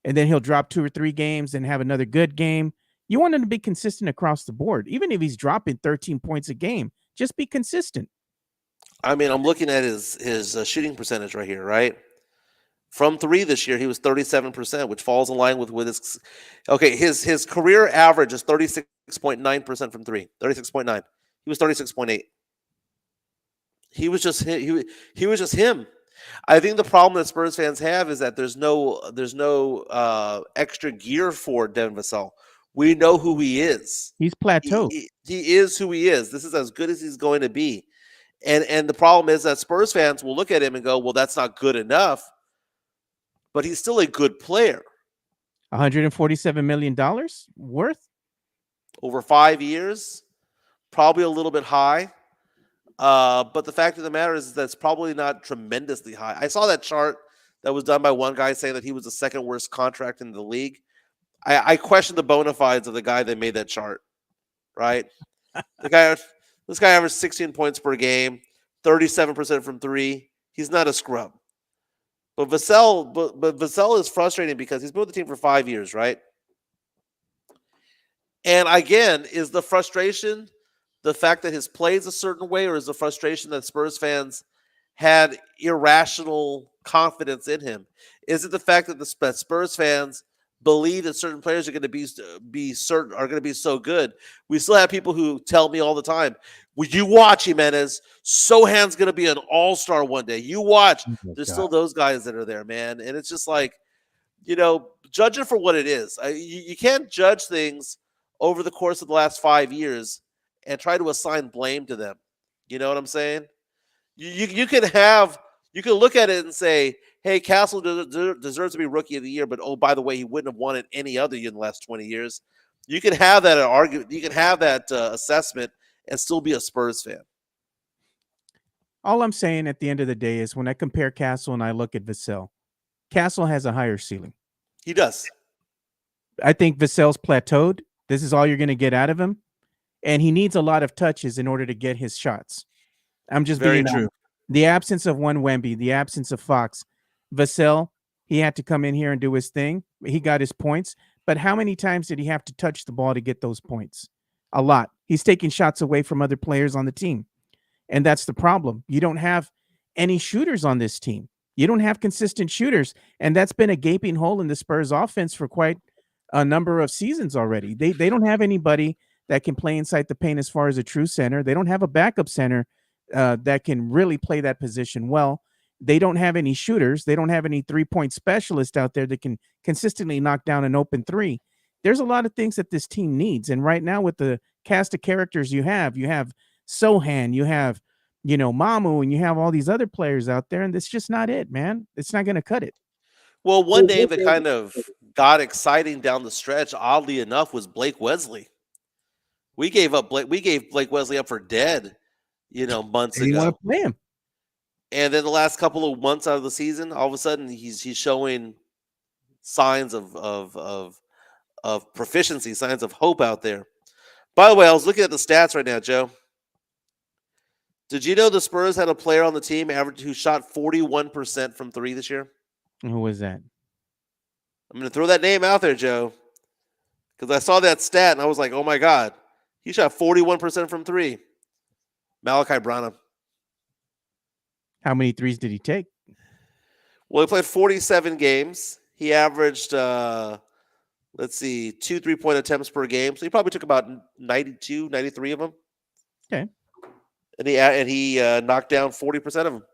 and then he'll drop 2 or 3 games and have another good game. You want him to be consistent across the board. Even if he's dropping 13 points a game, just be consistent. I mean, I'm looking at his shooting percentage right here, right? From 3 this year, he was 37%, which falls in line with his. Okay, his career average is 36.9% from 3. 36.9. He was 36.8. He was just him. I think the problem that Spurs fans have is that there's no extra gear for Devin Vassell. We know who he is. He's plateaued. He is who he is. This is as good as he's going to be. And the problem is that Spurs fans will look at him and go, well, that's not good enough. But he's still a good player. $147 million worth? Over 5 years, probably a little bit high. But the fact of the matter is that's probably not tremendously high. I saw that chart that was done by one guy saying that he was the second worst contract in the league. I question the bona fides of the guy that made that chart, right? This guy averaged 16 points per game, 37% from 3. He's not a scrub. But Vassell is frustrating because he's been with the team for 5 years, right? And again, is the frustration the fact that his play is a certain way, or is the frustration that Spurs fans had irrational confidence in him? Is it the fact that the Spurs fans believe that certain players are going to be so good? We still have people who tell me all the time, "Well, you watch, Jimenez. Sohan's going to be an all-star one day. You watch." There's still those guys that are there, man, and it's just like, judge it for what it is. You can't judge things over the course of the last 5 years and try to assign blame to them. You know what I'm saying? You can look at it and say, hey, Castle deserves to be Rookie of the Year, but oh, by the way, he wouldn't have won it any other year in the last 20 years. You can have that argument. You can have that assessment and still be a Spurs fan. All I'm saying at the end of the day is when I compare Castle and I look at Vassell, Castle has a higher ceiling. He does. I think Vassell's plateaued. This is all you're going to get out of him. And he needs a lot of touches in order to get his shots. I'm just very being true. The absence of one Wemby, the absence of Fox, Vassell, he had to come in here and do his thing. He got his points. But how many times did he have to touch the ball to get those points? A lot. He's taking shots away from other players on the team. And that's the problem. You don't have any shooters on this team. You don't have consistent shooters. And that's been a gaping hole in the Spurs offense for quite a number of seasons already. They don't have anybody that can play inside the paint as far as a true center. They don't have a backup center that can really play that position well. They don't have any shooters. They don't have any three-point specialists out there that can consistently knock down an open three. There's a lot of things that this team needs. And right now with the cast of characters you have Sohan, you have, Mamu, and you have all these other players out there, and that's just not it, man. It's not going to cut it. Well, one name that kind of got exciting down the stretch, oddly enough, was Blake Wesley. We gave Blake Wesley up for dead, months ago. You want to play him. And then the last couple of months out of the season, all of a sudden he's showing signs of proficiency, signs of hope out there. By the way, I was looking at the stats right now, Joe. Did you know the Spurs had a player on the team who shot 41% from 3 this year? Who was that? I'm going to throw that name out there, Joe, because I saw that stat and I was like, oh my God, he shot 41% from 3. Malachi Branham. How many threes did he take? Well, he played 47 games. He averaged, let's see, 2 3-point attempts per game. So he probably took about 92, 93 of them. Okay. And he knocked down 40% of them.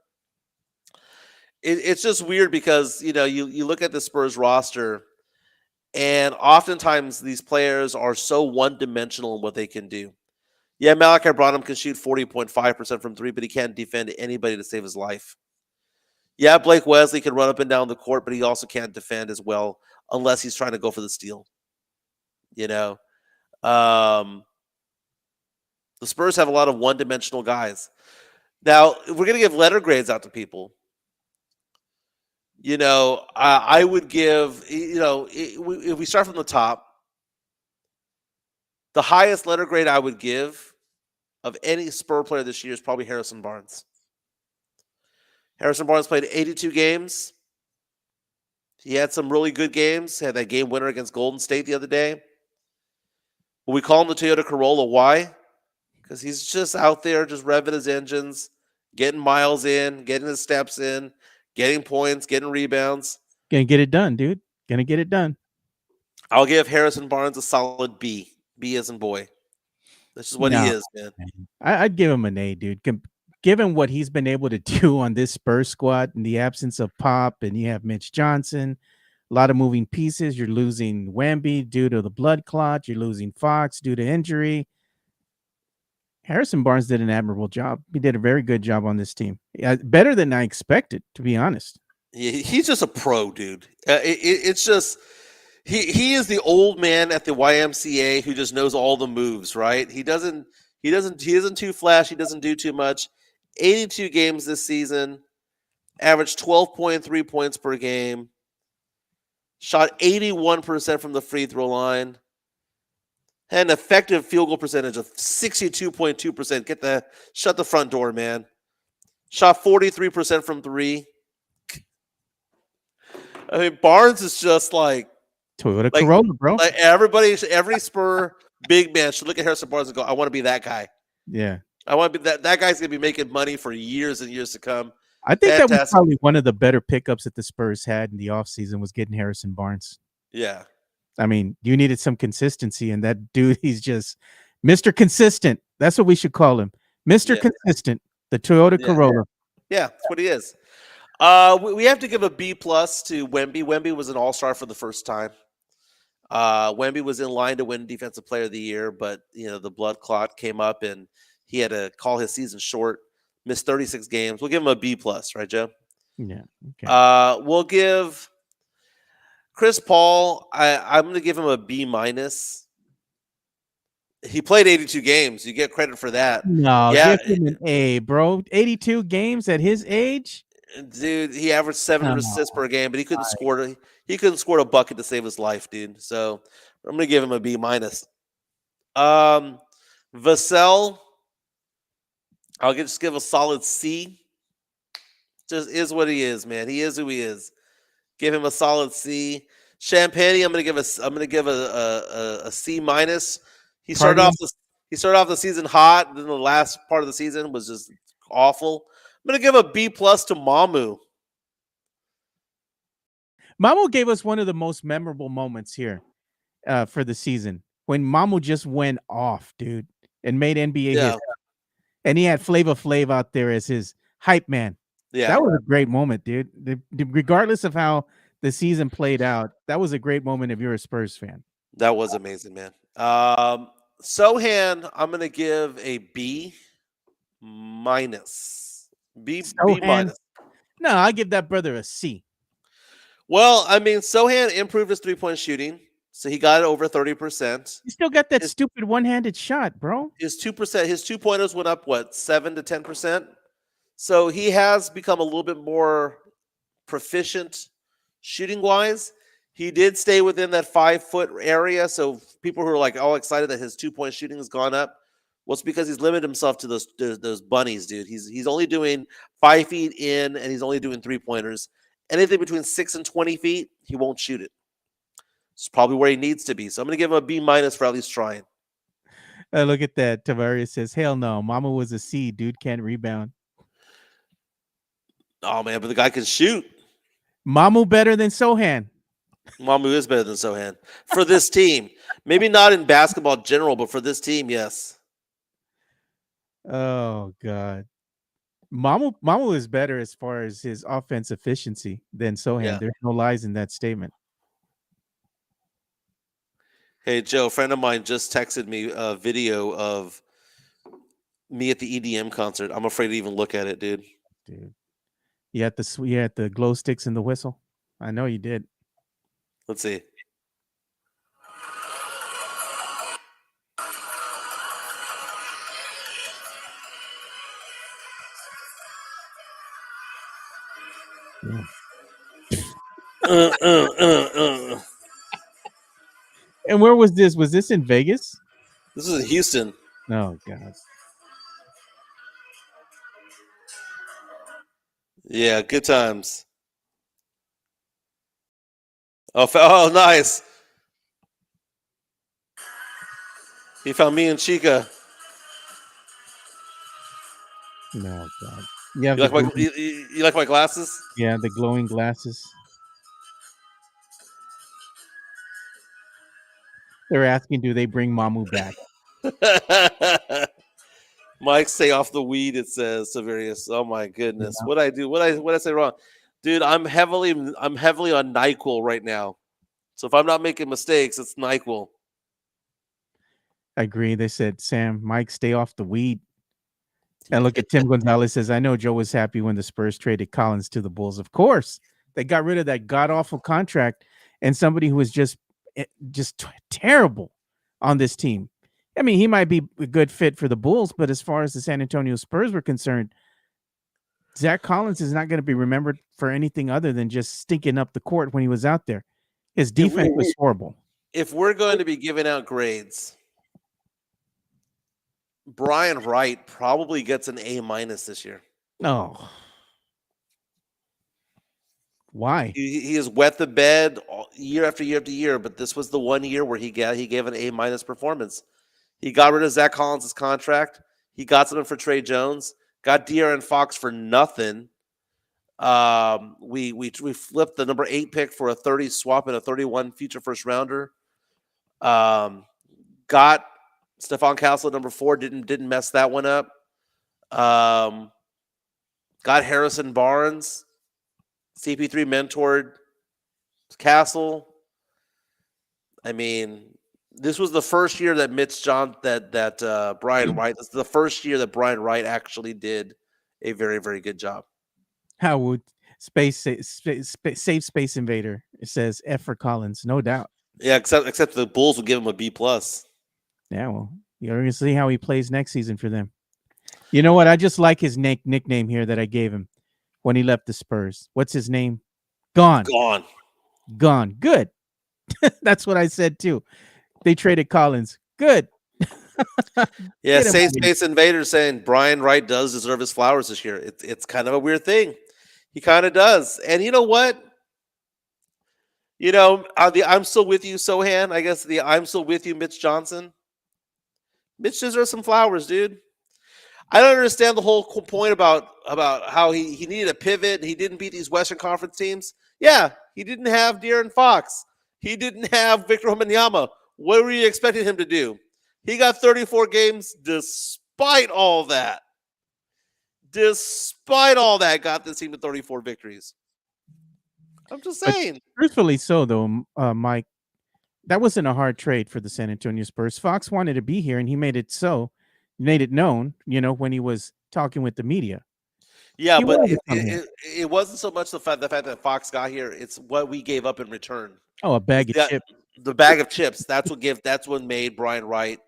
It's just weird because, you look at the Spurs roster, and oftentimes these players are so one-dimensional in what they can do. Yeah, Malachi Branham can shoot 40.5% from three, but he can't defend anybody to save his life. Yeah, Blake Wesley can run up and down the court, but he also can't defend as well unless he's trying to go for the steal. You know, um, the Spurs have a lot of one-dimensional guys. Now, if we're going to give letter grades out to people, I would give, if we start from the top, the highest letter grade I would give of any Spur player this year is probably Harrison Barnes. Harrison Barnes played 82 games. He had some really good games. He had that game winner against Golden State the other day. But we call him the Toyota Corolla. Why? Because he's just out there just revving his engines, getting miles in, getting his steps in, getting points, getting rebounds. Gonna get it done, dude. Gonna get it done. I'll give Harrison Barnes a solid B. B as in boy. This is what he is, man. I'd give him an A, dude. Given what he's been able to do on this Spurs squad in the absence of Pop, and you have Mitch Johnson, a lot of moving pieces. You're losing Wemby due to the blood clot. You're losing Fox due to injury. Harrison Barnes did an admirable job. He did a very good job on this team. Better than I expected, to be honest. He's just a pro, dude. It's just he is the old man at the YMCA who just knows all the moves, right? He isn't too flashy. He doesn't do too much. 82 games this season, averaged 12.3 points per game, shot 81% from the free throw line, had an effective field goal percentage of 62.2%. Shut the front door, man. Shot 43% from three. I mean, Barnes is just like Toyota Corolla, bro. Like every Spur big man should look at Harrison Barnes and go, I want to be that guy. Yeah. I want to be that guy's going to be making money for years and years to come. I think that was probably one of the better pickups that the Spurs had in the offseason was getting Harrison Barnes. Yeah. I mean, you needed some consistency, and that dude, he's just Mr. Consistent. That's what we should call him. Mr. Consistent, the Toyota Corolla. Yeah, that's what he is. We have to give a B+ to Wemby. Wemby was an all-star for the first time. Wemby was in line to win Defensive Player of the Year, but the blood clot came up and he had to call his season short, missed 36 games. We'll give him a B+, right, Joe? Yeah. Okay. We'll give Chris Paul, I'm going to give him a B-. He played 82 games. You get credit for that. No, give him an A, bro. 82 games at his age? Dude, he averaged 7 assists per game, but he couldn't score a bucket to save his life, dude. So I'm gonna give him a B-. Vassell, I'll just give a solid C. Just is what he is, man. He is who he is. Give him a solid C. Champagne, I'm gonna give a C-. He started off the season hot, and then the last part of the season was just awful. I'm going to give a B+ to Mamu. Mamu gave us one of the most memorable moments here for the season when Mamu just went off, dude, and made NBA hits. And he had Flavor Flav out there as his hype man. Yeah. That was a great moment, dude. Regardless of how the season played out, that was a great moment if you're a Spurs fan. That was amazing, man. Sohan, I'm going to give a B-. B-. No, I give that brother a C. Well, I mean, Sohan improved his 3-point shooting, so he got it over 30%. He still got that stupid one-handed shot, bro. His 2-pointers went up 7 to 10%. So he has become a little bit more proficient shooting wise. He did stay within that 5-foot area. So people who are like all excited that his 2-point shooting has gone up. Well, it's because he's limited himself to those bunnies, dude. He's only doing 5 feet in, and he's only doing 3-pointers. Anything between 6 and 20 feet, he won't shoot it. It's probably where he needs to be. So I'm going to give him a B- for at least trying. Look at that. Tavares says, hell no. Mama was a C. Dude can't rebound. Oh man, but the guy can shoot. Mamu better than Sohan. Mamu is better than Sohan for this team. Maybe not in basketball in general, but for this team, yes. Oh God. Mamu is better as far as his offense efficiency than Sohan. Yeah. There's no lies in that statement. Hey Joe, a friend of mine just texted me a video of me at the EDM concert. I'm afraid to even look at it, dude. Dude. You had the glow sticks and the whistle. I know you did. Let's see. Yeah. uh. And where was this? Was this in Vegas? This is in Houston. Oh God. Yeah, good times. Oh, nice. He found me and Chica. No God. You have You the like my glowing, you like my glasses? yeah, the glowing glasses. They're asking, do they bring Mamu back? Mike, stay off the weed. It says Severius. Oh my goodness, Yeah. what I do? What I say wrong, dude? I'm heavily on Nyquil right now. So if I'm not making mistakes, it's Nyquil. I agree. They said, Sam, Mike, stay off the weed. And look at Tim Gonzalez says, I know Joe was happy when the Spurs traded Collins to the Bulls. Of course, they got rid of that god awful contract and somebody who was just terrible on this team. I mean, he might be a good fit for the Bulls, but as far as the San Antonio Spurs were concerned, Zach Collins is not going to be remembered for anything other than just stinking up the court when he was out there. His defense was horrible. If we're going to be giving out grades, Brian Wright probably gets an A- this year. Oh. Why? He has wet the bed year after year after year, but this was the one year where he gave an A- performance. He got rid of Zach Collins' contract. He got something for Trey Jones. Got De'Aaron Fox for nothing. We flipped the number 8 pick for a 30 swap and a 31 future first rounder. Got Stephon Castle at number 4. Didn't mess that one up. Got Harrison Barnes. CP3 mentored Castle. I mean, this was the first year that Brian Wright. This is the first year that Brian Wright actually did a very, very good job. How would Safe Space Invader? It says F for Collins, no doubt. Yeah, except the Bulls will give him a B+. Yeah, well, you're going to see how he plays next season for them. You know what? I just like his nickname here that I gave him when he left the Spurs. What's his name? Gone. Good. That's what I said too. They traded Collins. Good. Yeah, Safe Space Invader saying Brian Wright does deserve his flowers this year. It's kind of a weird thing. He kind of does. And you know what? You know, the I'm still with you, Sohan. I guess the I'm still with you, Mitch Johnson. Mitch deserves some flowers, dude. I don't understand the whole point about how he needed a pivot and he didn't beat these Western Conference teams. Yeah, he didn't have De'Aaron Fox. He didn't have Victor Wembanyama. What were you expecting him to do? He got 34 games despite all that. Got this team to 34 victories. I'm just saying. But truthfully so, though, Mike, that wasn't a hard trade for the San Antonio Spurs. Fox wanted to be here, and he made it known, when he was talking with the media. Yeah, but it wasn't so much the fact that Fox got here. It's what we gave up in return. Oh, a bag of chips. The bag of chips. That's what made Brian Wright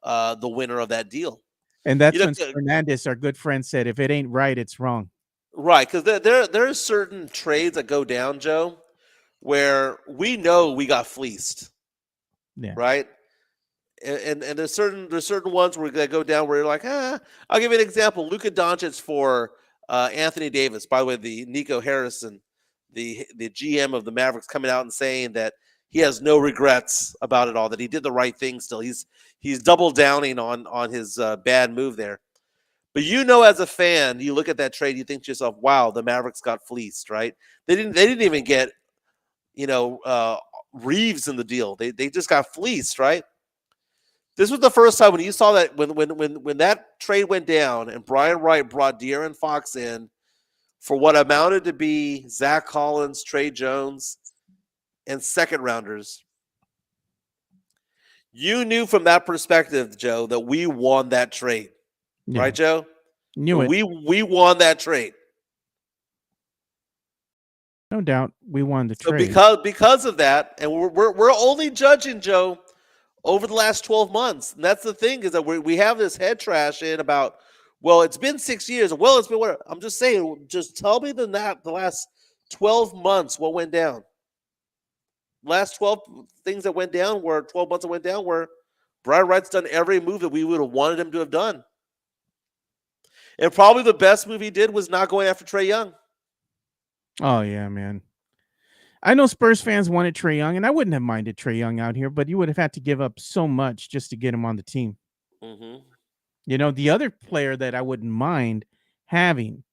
the winner of that deal. And that's when Fernandez, our good friend, said, "If it ain't right, it's wrong." Right, because there are certain trades that go down, Joe, where we know we got fleeced. Yeah. Right. And there's certain ones where that go down where you're like, I'll give you an example. Luka Doncic for Anthony Davis. By the way, the Nico Harrison, the GM of the Mavericks, coming out and saying that he has no regrets about it all, that he did the right thing still. He's double downing on his bad move there. But as a fan, you look at that trade, you think to yourself, "Wow, the Mavericks got fleeced." Right? They didn't even get Reeves in the deal. They just got fleeced. Right? This was the first time when you saw that when that trade went down and Brian Wright brought De'Aaron Fox in for what amounted to be Zach Collins, Trey Jones, and second rounders. You knew from that perspective, Joe, that we won that trade. Yeah. Right, Joe? Knew it. We won that trade. No doubt we won the So trade. because of that, and we're only judging, Joe, over the last 12 months. And that's the thing, is that we have this head trash in about, well, it's been 6 years. Well, it's been what? I'm just saying, just tell me the last 12 months what went down. Last 12 things that went down were 12 months that went down were Brian Wright's done every move that we would have wanted him to have done. And probably the best move he did was not going after Trae Young. Oh yeah, man. I know Spurs fans wanted Trae Young, and I wouldn't have minded Trae Young out here, but you would have had to give up so much just to get him on the team. Mm-hmm. The other player that I wouldn't mind having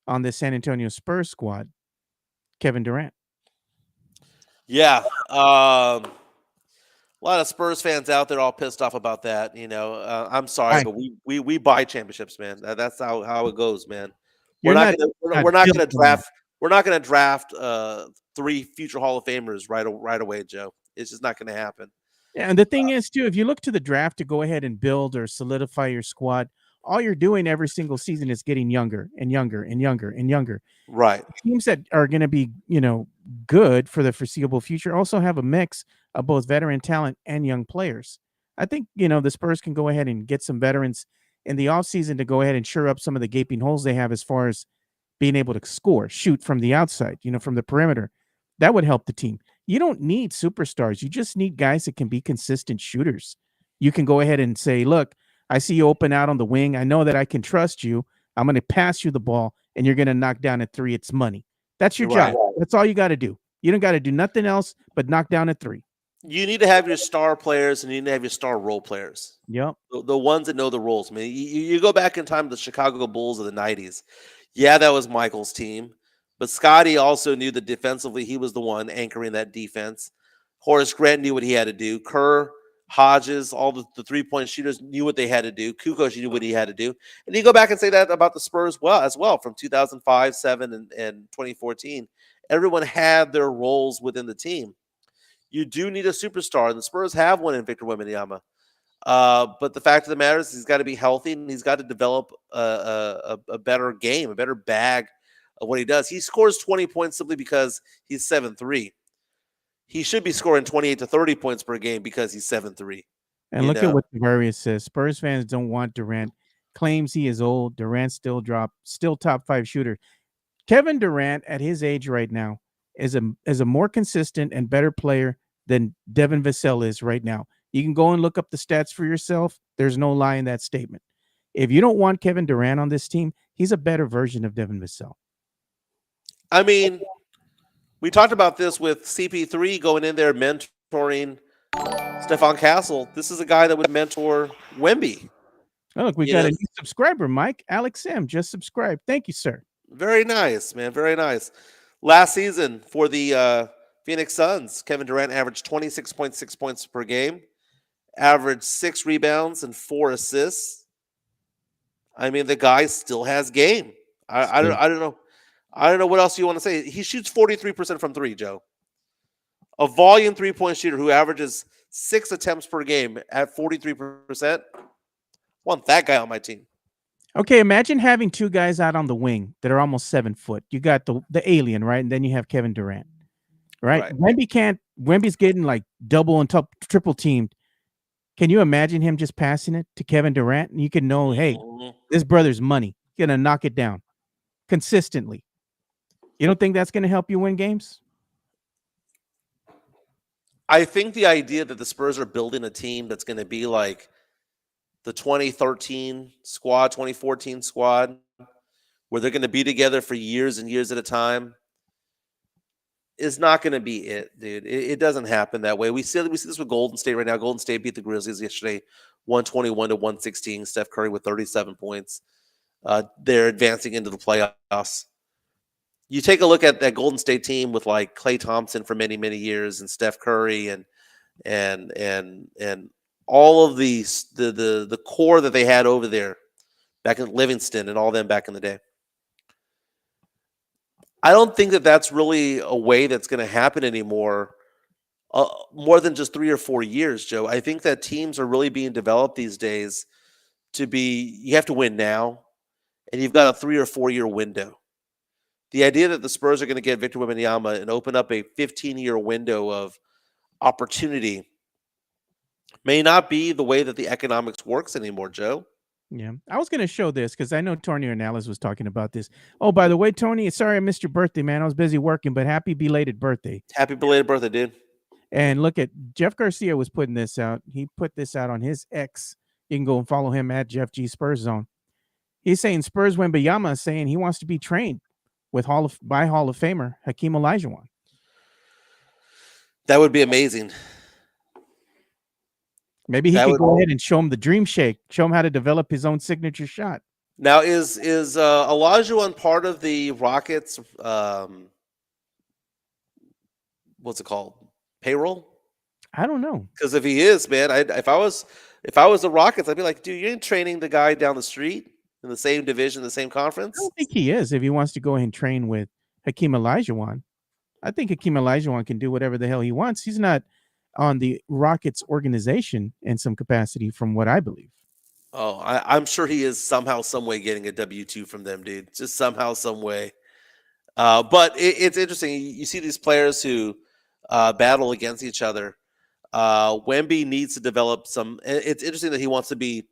on the San Antonio Spurs squad, Kevin Durant. Yeah. A lot of Spurs fans out there all pissed off about that. I'm sorry, but we buy championships, man. That's how it goes, man. We're not gonna draft 3 future Hall of Famers right away, Joe. It's just not gonna happen. Yeah, and the thing is, too, if you look to the draft to go ahead and build or solidify your squad, all you're doing every single season is getting younger and younger and younger and younger. Right. Teams that are going to be, good for the foreseeable future also have a mix of both veteran talent and young players. I think, the Spurs can go ahead and get some veterans in the offseason to go ahead and shore up some of the gaping holes they have as far as being able to shoot from the outside, from the perimeter. That would help the team. You don't need superstars. You just need guys that can be consistent shooters. You can go ahead and say, look, I see you open out on the wing. I know that I can trust you. I'm going to pass you the ball, and you're going to knock down a 3. It's money. That's your job. That's all you got to do. You don't got to do nothing else but knock down a 3. You need to have your star players, and you need to have your star role players. Yep. The ones that know the roles. I mean, you go back in time to the Chicago Bulls of the 90s. Yeah, that was Michael's team. But Scotty also knew that defensively he was the one anchoring that defense. Horace Grant knew what he had to do. Kerr, Hodges, all the 3-point shooters knew what they had to do. Kukoc knew what he had to do. And you go back and say that about the Spurs as well from 2005, 7, and 2014. Everyone had their roles within the team. You do need a superstar, and the Spurs have one in Victor Wembanyama. But the fact of the matter is he's got to be healthy, and he's got to develop a better game, a better bag of what he does. He scores 20 points simply because he's 7'3". He should be scoring 28 to 30 points per game because he's 7'3". And look at what Tavares says. Spurs fans don't want Durant. Claims he is old. Durant still top 5 shooter. Kevin Durant at his age right now is a more consistent and better player than Devin Vassell is right now. You can go and look up the stats for yourself. There's no lie in that statement. If you don't want Kevin Durant on this team, he's a better version of Devin Vassell. I mean, we talked about this with CP3 going in there mentoring Stephon Castle. This is a guy that would mentor Wemby. Oh, look, we got a new subscriber, Mike. Alex M. just subscribed. Thank you, sir. Very nice, man. Very nice. Last season for the Phoenix Suns, Kevin Durant averaged 26.6 points per game, averaged 6 rebounds and 4 assists. I mean, the guy still has game. I don't know. I don't know what else you want to say. He shoots 43% from 3, Joe. A volume 3-point shooter who averages 6 attempts per game at 43%. Want that guy on my team. Okay, imagine having 2 guys out on the wing that are almost 7 foot. You got the alien, right? And then you have Kevin Durant, right? Wemby's getting like double and triple teamed. Can you imagine him just passing it to Kevin Durant? And you can know, hey, this brother's money. He's going to knock it down consistently. You don't think that's going to help you win games? I think the idea that the Spurs are building a team that's going to be like the 2013 squad, 2014 squad, where they're going to be together for years and years at a time, is not going to be it, dude. It doesn't happen that way. We see this with Golden State right now. Golden State beat the Grizzlies yesterday, 121 to 116. Steph Curry with 37 points. they're advancing into the playoffs. You take a look at that Golden State team with like Klay Thompson for many, many years, and Steph Curry, and all of the core that they had over there back in Livingston and all them back in the day. I don't think that that's really a way that's going to happen anymore. More than just 3 or 4 years, Joe. I think that teams are really being developed these days to be. You have to win now, and you've got a 3 or 4 year window. The idea that the Spurs are going to get Victor Wembanyama and open up a 15-year window of opportunity may not be the way that the economics works anymore, Joe. Yeah, I was going to show this because I know Tony Ornelas was talking about this. Oh, by the way, Tony, sorry I missed your birthday, man. I was busy working, but happy belated birthday. Happy belated birthday, dude. And look at Jeff Garcia was putting this out. He put this out on his X. You can go and follow him at Jeff G Spurs Zone. He's saying Spurs Wembanyama is saying he wants to be trained with Hall of Famer Hakeem Olajuwon. That would be amazing. Maybe he could go ahead and show him the dream shake, show him how to develop his own signature shot. Now, is Olajuwon part of the Rockets? What's it called? Payroll? I don't know. Because if he is, man, if I was the Rockets, I'd be like, dude, you ain't training the guy down the street in the same division, the same conference. I don't think he is. If he wants to go ahead and train with Hakeem Olajuwon, I think Hakeem Olajuwon can do whatever the hell he wants. He's not on the Rockets organization in some capacity, from what I believe. Oh, I'm sure he is somehow, some way getting a W-2 from them, dude. Just somehow, some way. But it's interesting. You see these players who battle against each other. Wemby needs to develop some. It's interesting that he wants to be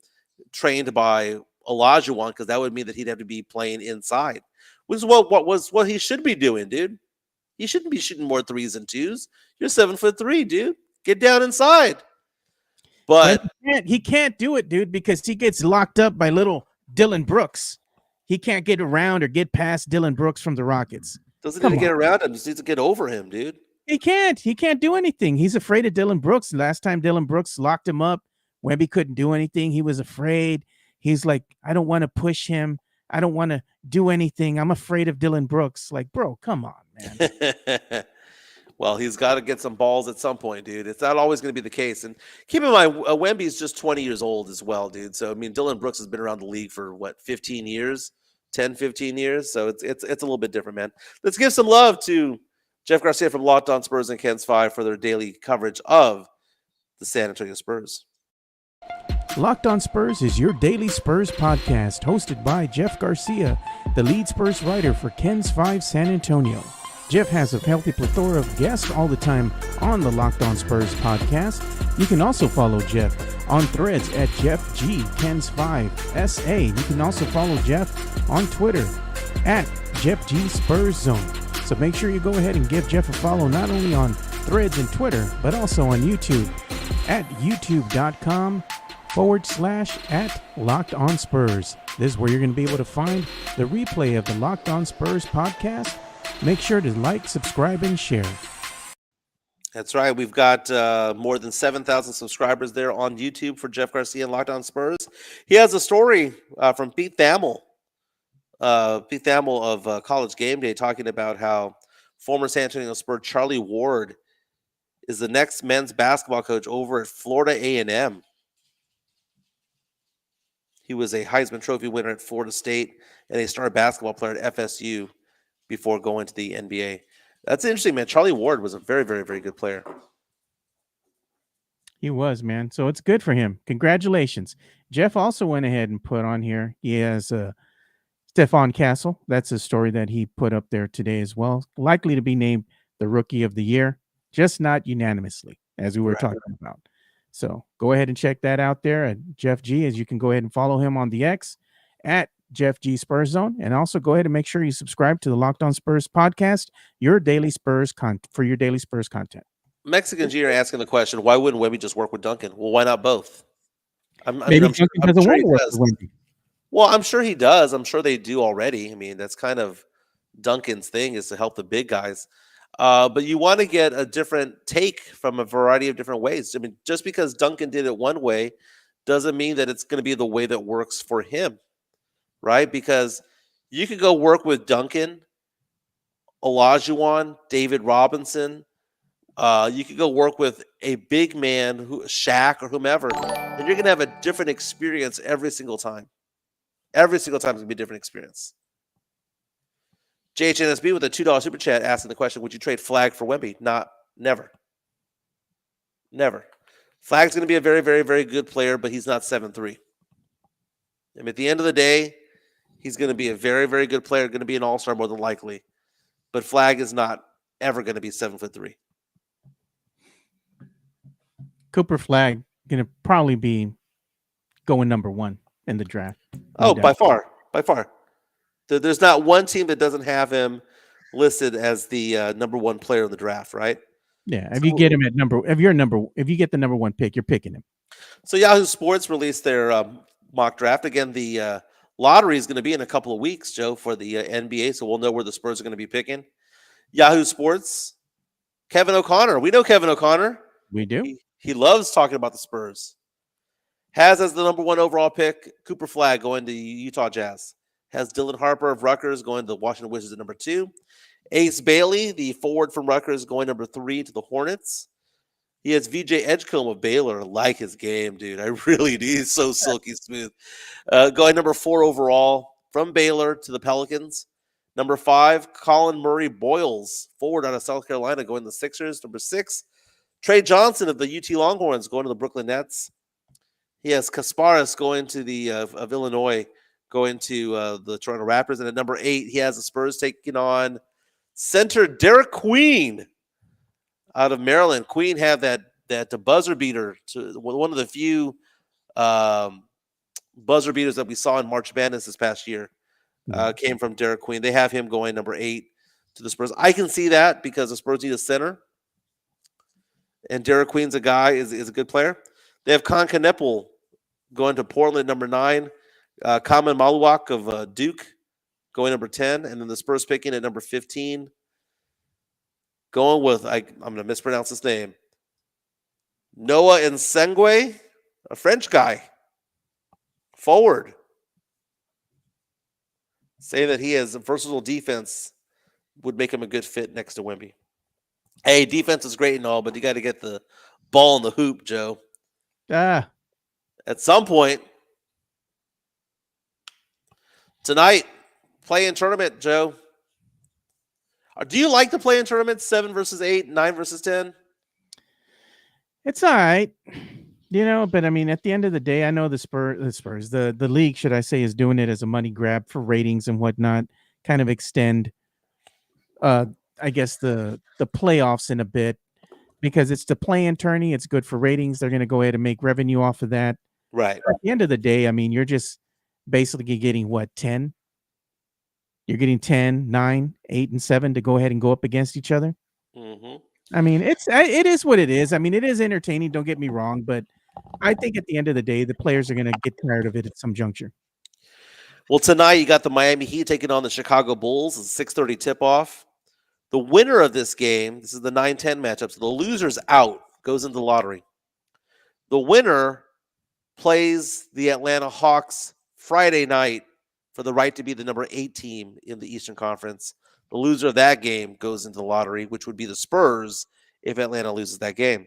trained by Olajuwon because that would mean that he'd have to be playing inside, which is what he should be doing, dude. He shouldn't be shooting more 3s and 2s. You're 7'3", dude. Get down inside. But he can't do it, dude, because he gets locked up by little Dylan Brooks. He can't get around or get past Dylan Brooks from the Rockets. Doesn't need to get around him. Just needs to get over him, dude. He can't do anything. He's afraid of Dylan Brooks. Last time Dylan Brooks locked him up, Wemby couldn't do anything. He was afraid. He's like, I don't want to push him. I don't want to do anything. I'm afraid of Dylan Brooks. Like, bro, come on, man. Well, he's got to get some balls at some point, dude. It's not always going to be the case. And keep in mind, Wemby's just 20 years old as well, dude. So, I mean, Dylan Brooks has been around the league for, 15 years? 10, 15 years? So, it's a little bit different, man. Let's give some love to Jeff Garcia from Locked On Spurs and Ken's 5 for their daily coverage of the San Antonio Spurs. Locked On Spurs is your daily Spurs podcast, hosted by Jeff Garcia, the lead Spurs writer for Ken's 5 San Antonio. Jeff has a healthy plethora of guests all the time on the Locked On Spurs podcast. You can also follow Jeff on Threads at Jeff G Ken's 5 SA. You can also follow Jeff on Twitter at Jeff G Spurs Zone. So make sure you go ahead and give Jeff a follow not only on Threads and Twitter, but also on YouTube at youtube.com/@Locked On Spurs. This is where you're going to be able to find the replay of the Locked On Spurs podcast. Make sure to like, subscribe, and share. That's right. We've got more than 7,000 subscribers there on YouTube for Jeff Garcia and Locked On Spurs. He has a story from Pete Thamel. Pete Thamel of College Game Day, talking about how former San Antonio Spurs Charlie Ward is the next men's basketball coach over at Florida A&M. He was a Heisman Trophy winner at Florida State and a star basketball player at FSU before going to the NBA. That's interesting, man. Charlie Ward was a very, very, very good player. He was, man. So it's good for him. Congratulations. Jeff also went ahead and put on here. He has Stephon Castle. That's a story that he put up there today as well. Likely to be named the Rookie of the Year, just not unanimously, as we were talking about. So go ahead and check that out there at Jeff G, as you can go ahead and follow him on the X at Jeff G Spurs Zone. And also go ahead and make sure you subscribe to the Locked On Spurs podcast, your daily Spurs for your daily Spurs content. Mexican G are asking the question, why wouldn't Wemby just work with Duncan? Well, why not both? Maybe Duncan doesn't want to work with Wemby. Well, I'm sure he does. I'm sure they do already. I mean, that's kind of Duncan's thing, is to help the big guys. But you want to get a different take from a variety of different ways. I mean, just because Duncan did it one way doesn't mean that it's going to be the way that works for him, right? Because you could go work with Duncan, Olajuwon, David Robinson. You could go work with a big man, Shaq or whomever, and you're going to have a different experience every single time. Every single time is going to be a different experience. JHNSB with a $2 super chat asking the question, would you trade Flag for Wemby? Never. Never. Flag's going to be a very, very, very good player, but he's not 7'3". I mean, at the end of the day, he's going to be a very, very good player, going to be an all-star more than likely. But Flag is not ever going to be 7'3". Cooper Flag going to probably be going number 1 in the draft. No doubt. By far. There's not one team that doesn't have him listed as the number 1 player in the draft, right? Yeah, if you get him at if you get the number 1 pick, you're picking him. So Yahoo Sports released their mock draft. Again, the lottery is going to be in a couple of weeks, Joe, for the NBA, so we'll know where the Spurs are going to be picking. Yahoo Sports, Kevin O'Connor. We know Kevin O'Connor. We do. He loves talking about the Spurs. Has as the number 1 overall pick, Cooper Flag going to Utah Jazz. Has Dylan Harper of Rutgers going to the Washington Wizards at number 2. Ace Bailey, the forward from Rutgers, going number 3 to the Hornets. He has VJ Edgecombe of Baylor. I like his game, dude. I really do. He's so silky smooth. Going number 4 overall from Baylor to the Pelicans. Number 5, Colin Murray Boyles, forward out of South Carolina, going to the Sixers. Number 6, Trey Johnson of the UT Longhorns, going to the Brooklyn Nets. He has Kasparis going to the of Illinois, going to the Toronto Raptors. And at number 8, he has the Spurs taking on center Derek Queen out of Maryland. Queen had that buzzer beater, to one of the few buzzer beaters that we saw in March Madness this past year. Came from Derek Queen. They have him going number 8 to the Spurs. I can see that because the Spurs need a center. And Derek Queen's a guy, is a good player. They have Con Kneppel going to Portland, number 9. Kamen Maluak of Duke going number 10. And then the Spurs picking at number 15. Going with, I'm going to mispronounce his name, Noah Nsengwe, a French guy. Forward. Saying that he has a versatile defense would make him a good fit next to Wemby. Hey, defense is great and all, but you got to get the ball in the hoop, Joe. At some point tonight, play-in tournament, Joe. Do you like to play in tournaments 7 versus 8, 9 versus 10? It's all right, but I mean, at the end of the day, I know the league, should I say, is doing it as a money grab for ratings and whatnot, kind of extend, I guess, the playoffs in a bit, because it's the play-in tourney. It's good for ratings. They're going to go ahead and make revenue off of that. Right. At the end of the day, I mean, you're just basically getting 10? You're getting 10, 9, 8, and 7 to go ahead and go up against each other. Mm-hmm. I mean, it is what it is. I mean, it is entertaining. Don't get me wrong, but I think at the end of the day, the players are going to get tired of it at some juncture. Well, tonight you got the Miami Heat taking on the Chicago Bulls. It's a 6:30 tip-off. The winner of this game, this is the 9-10 matchup, so the loser's out, goes into the lottery. The winner plays the Atlanta Hawks Friday night for the right to be the number 8 team in the Eastern Conference. The loser of that game goes into the lottery, which would be the Spurs if Atlanta loses that game.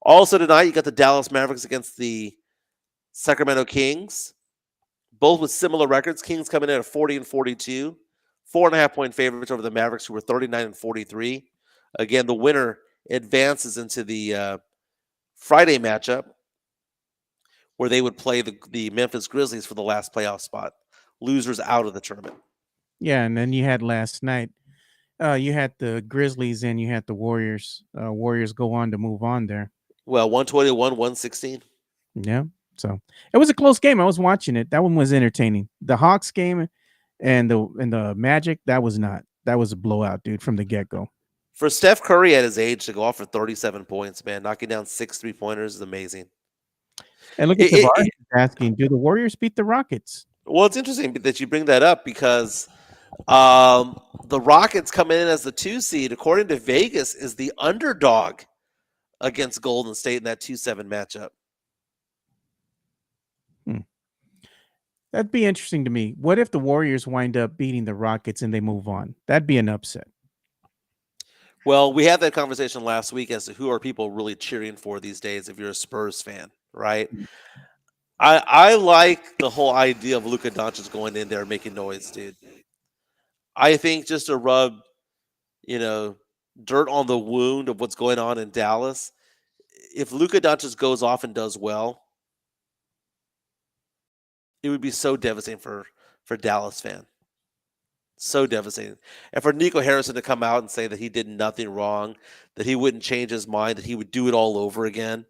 Also tonight, you got the Dallas Mavericks against the Sacramento Kings, both with similar records. Kings coming in at 40-42, 4.5-point favorites over the Mavericks, who were 39-43. Again, the winner advances into the Friday matchup, where they would play the Memphis Grizzlies for the last playoff spot. Losers out of the tournament. Yeah, and then you had last night, you had the Grizzlies and you had the Warriors. Warriors go on to move on there. Well, 121-116. Yeah, so it was a close game. I was watching it. That one was entertaining. The Hawks game and the Magic, that was not. That was a blowout, dude, from the get-go. For Steph Curry at his age to go off for 37 points, man, knocking down 6 3-pointers is amazing. And look at Tavares asking, do the Warriors beat the Rockets? Well, it's interesting that you bring that up because the Rockets coming in as the 2 seed, according to Vegas, is the underdog against Golden State in that 2-7 matchup. That'd be interesting to me. What if the Warriors wind up beating the Rockets and they move on? That'd be an upset. Well, we had that conversation last week as to who are people really cheering for these days if you're a Spurs fan, right? I like the whole idea of Luka Doncic going in there making noise, dude. I think just to rub, you know, dirt on the wound of what's going on in Dallas. If Luka Doncic goes off and does well, it would be so devastating for Dallas fan. So devastating. And for Nico Harrison to come out and say that he did nothing wrong, that he wouldn't change his mind, that he would do it all over again.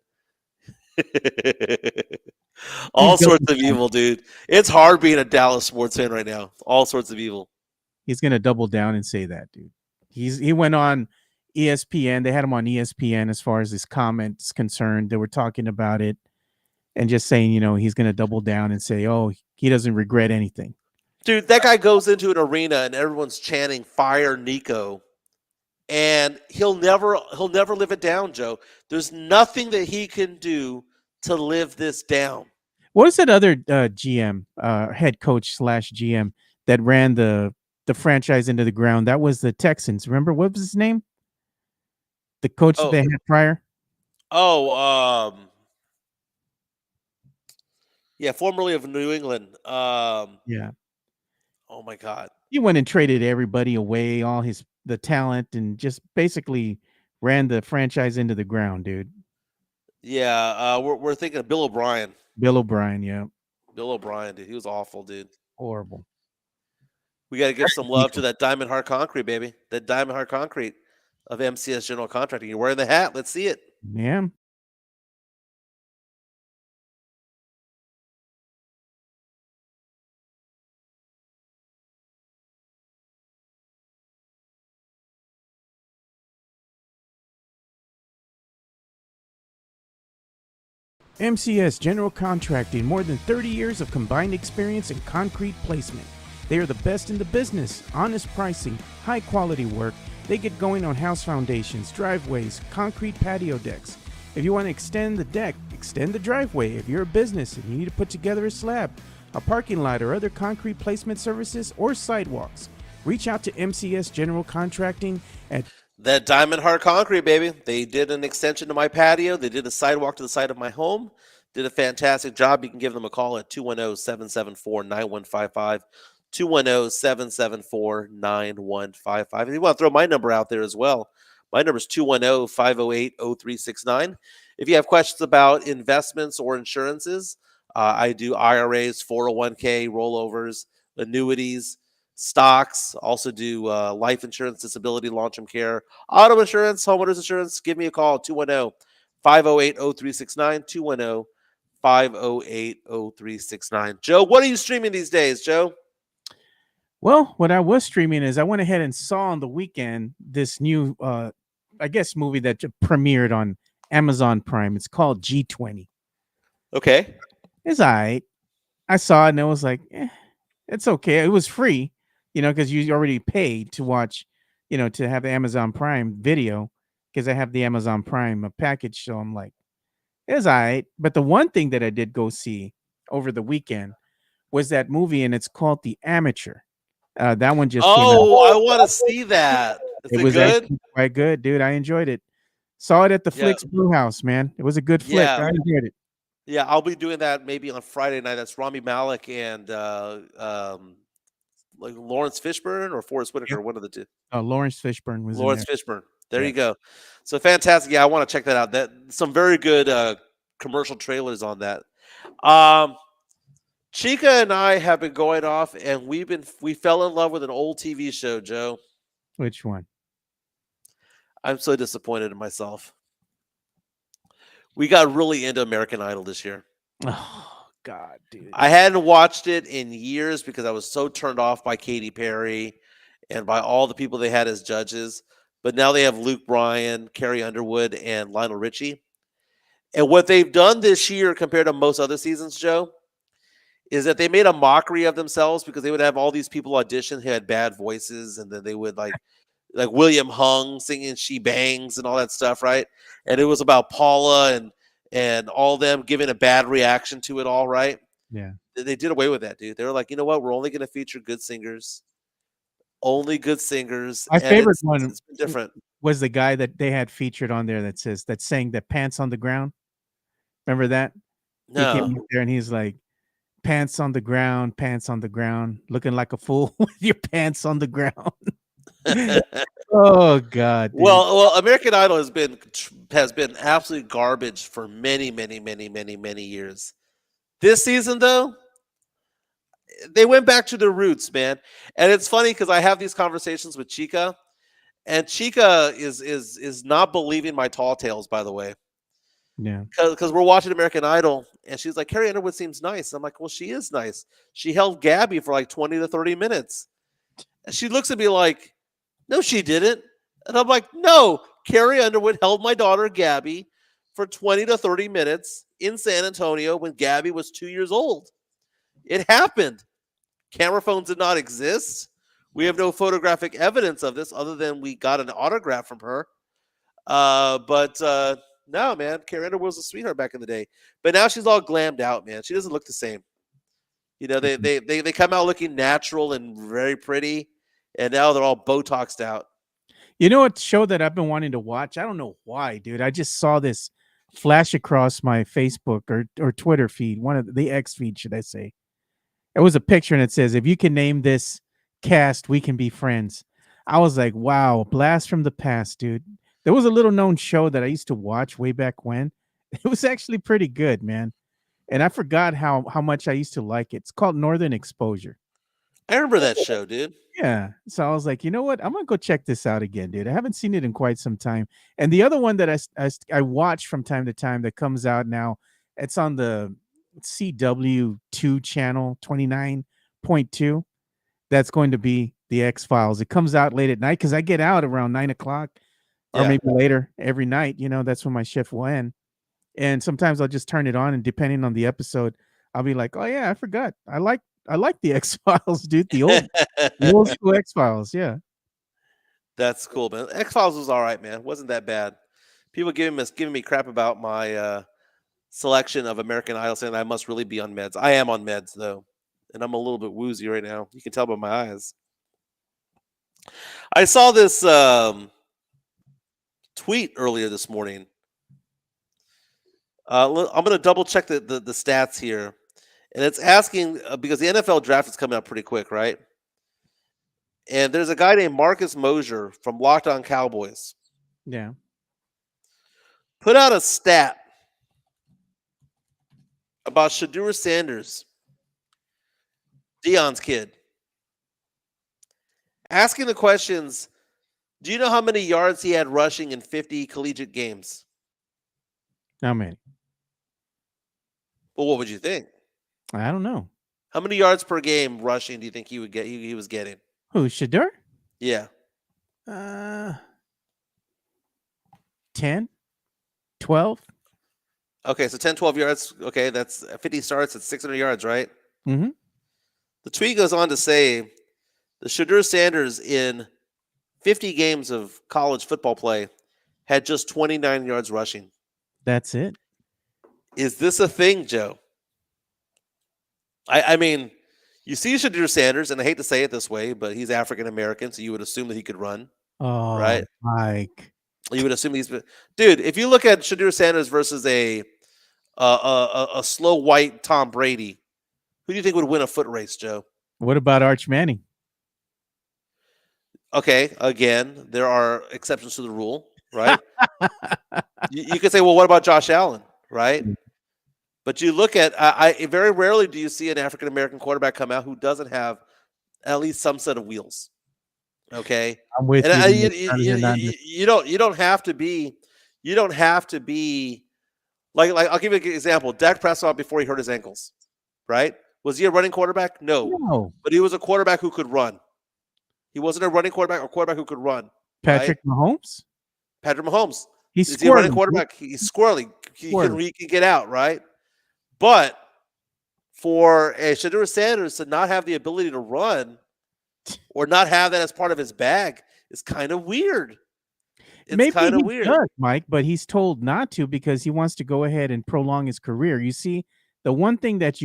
All sorts of evil, dude. It's hard being a Dallas sports fan right now. All sorts of evil. He's gonna double down and say that, dude. He went on ESPN. They had him on ESPN as far as his comments concerned. They were talking about it and just saying, he's gonna double down and say, oh, he doesn't regret anything. Dude, that guy goes into an arena and everyone's chanting "Fire Nico," and he'll never live it down, Joe. There's nothing that he can do to live this down. What is that other GM, head coach / GM that ran the franchise into the ground? That was the Texans. Remember what was his name? The coach that they had prior. Yeah, formerly of New England. Yeah. Oh my God. He went and traded everybody away, all the talent, and just basically ran the franchise into the ground, dude. Yeah, we're thinking of Bill O'Brien. Bill O'Brien, yeah. Bill O'Brien, dude. He was awful, dude. Horrible. We got to give some love to that Diamond Heart Concrete, baby. That Diamond Heart Concrete of MCS General Contracting. You're wearing the hat. Let's see it. Yeah. MCS General Contracting, more than 30 years of combined experience in concrete placement. They are the best in the business, honest pricing, high quality work. They get going on house foundations, driveways, concrete patio decks. If you want to extend the deck, extend the driveway. If you're a business and you need to put together a slab, a parking lot, or other concrete placement services or sidewalks, reach out to MCS General Contracting at that Diamond Heart Concrete, baby. They did an extension to my patio. They did a sidewalk to the side of my home. Did a fantastic job. You can give them a call at 210-774-9155. 210-774-9155. If you want to throw my number out there as well, my number is 210-508-0369. If you have questions about investments or insurances, I do IRAs, 401k, rollovers, annuities, stocks, also do life insurance, disability, long-term care, auto insurance, homeowners insurance. Give me a call, 210-508-0369, 210-508-0369. Joe, what are you streaming these days, Joe? Well, what I was streaming is I went ahead and saw on the weekend this new, I guess, movie that premiered on Amazon Prime. It's called G20. Okay. It's all right. I saw it and I was like, it's okay. It was free, because you already paid to watch, to have the Amazon Prime video because I have the Amazon Prime package. So I'm like, it's all right. But the one thing that I did go see over the weekend was that movie, and it's called The Amateur. That one just came out. I want to see that. Is it was good? Quite good, dude. I enjoyed it. Saw it at the Flicks Brew House, man. It was a good flick. Yeah. I enjoyed it. Yeah, I'll be doing that maybe on Friday night. That's Rami Malek and like Lawrence Fishburne or Forrest Whitaker, one of the two. Lawrence Fishburne was Lawrence Fishburne. There you go. So fantastic. Yeah, I want to check that out. That some very good commercial trailers on that. Chica and I have been going off, and we fell in love with an old TV show, Joe. Which one? I'm so disappointed in myself. We got really into American Idol this year. Oh, God, dude. I hadn't watched it in years because I was so turned off by Katy Perry and by all the people they had as judges. But now they have Luke Bryan, Carrie Underwood, and Lionel Richie. And what they've done this year compared to most other seasons, Joe, is that they made a mockery of themselves because they would have all these people audition who had bad voices, and then they would like William Hung singing She Bangs and all that stuff, right? And it was about Paula and all them giving a bad reaction to it all, right? Yeah. They did away with that, dude. They were like, you know what? We're only going to feature good singers, only good singers, My and favorite one it's been different. was the guy that they had featured on there that sang that pants on the ground. Remember that? He came No, up there and he's like, pants on the ground, looking like a fool with your pants on the ground. Oh God, dude. well, American Idol has been absolute garbage for many, many, many, many, many years. This season, though, they went back to their roots, man. And it's funny because I have these conversations with Chica, and Chica is not believing my tall tales, by the way, Yeah. because we're watching American Idol, and she's like, Carrie Underwood seems nice. I'm like, well, she is nice. She held Gabby for like 20 to 30 minutes. And she looks at me like, no, she didn't. And I'm like, no, Carrie Underwood held my daughter Gabby for 20 to 30 minutes in San Antonio when Gabby was 2 years old. It happened. Camera phones did not exist. We have no photographic evidence of this other than we got an autograph from her. But no, man, Carrie Underwood was a sweetheart back in the day. But now she's all glammed out, man. She doesn't look the same. You know, they come out looking natural and very pretty, and now they're all Botoxed out. You know what show that I've been wanting to watch? I don't know why, dude. I just saw this flash across my Facebook or Twitter feed, one of the X feed, should I say. It was a picture and it says, if you can name this cast, we can be friends. I was like, wow, blast from the past, dude. There was a little known show that I used to watch way back when. It was actually pretty good, man. And I forgot how much I used to like it. It's called Northern Exposure. I remember that show, dude. Yeah. So I was like, you know what? I'm going to go check this out again, dude. I haven't seen it in quite some time. And the other one that I watch from time to time that comes out now, it's on the CW2 channel 29.2. That's going to be the X-Files. It comes out late at night because I get out around 9 o'clock or maybe later every night. You know, that's when my shift will end. And sometimes I'll just turn it on, and depending on the episode, I'll be like, oh, yeah, I forgot. I like the X-Files, dude. The old school X-Files. Yeah. That's cool, man. X-Files was all right, man. Wasn't that bad. People giving me crap about my selection of American Idol, saying I must really be on meds. I am on meds, though, and I'm a little bit woozy right now. You can tell by my eyes. I saw this tweet earlier this morning. I'm going to double check the stats here. And it's asking because the NFL draft is coming up pretty quick, right? And there's a guy named Marcus Mosier from Locked On Cowboys. Yeah. Put out a stat about Shedeur Sanders, Dion's kid. Asking the questions, do you know how many yards he had rushing in 50 collegiate games? How many? Well, what would you think? I don't know. How many yards per game rushing do you think he would get? He was getting? Who, Shedeur? Yeah. 10, 12. Okay, so 10, 12 yards. Okay, that's 50 starts at 600 yards, right? Mm-hmm. The tweet goes on to say the Shedeur Sanders in 50 games of college football play had just 29 yards rushing. That's it. Is this a thing, Joe? I mean, you see Shedeur Sanders, and I hate to say it this way, but he's African American, so you would assume that he could run. Oh, right? Mike. You would assume dude. If you look at Shedeur Sanders versus a slow white Tom Brady, who do you think would win a foot race, Joe? What about Arch Manning? Okay, again, there are exceptions to the rule, right? you could say, well, what about Josh Allen, right? But you look at, I very rarely do you see an African American quarterback come out who doesn't have at least some set of wheels. Okay, I'm with you. You don't have to be like I'll give you an example. Dak Prescott before he hurt his ankles, right? Was he a running quarterback? No, but he was a quarterback who could run. He wasn't a running quarterback or quarterback who could run. Patrick Mahomes. Patrick Mahomes. Is he a running quarterback? He's squirrely. He can get out, right? But for a Shedeur Sanders to not have the ability to run or not have that as part of his bag is kind of weird. It's kind of weird, Mike, but he's told not to because he wants to go ahead and prolong his career. You see, The one thing that's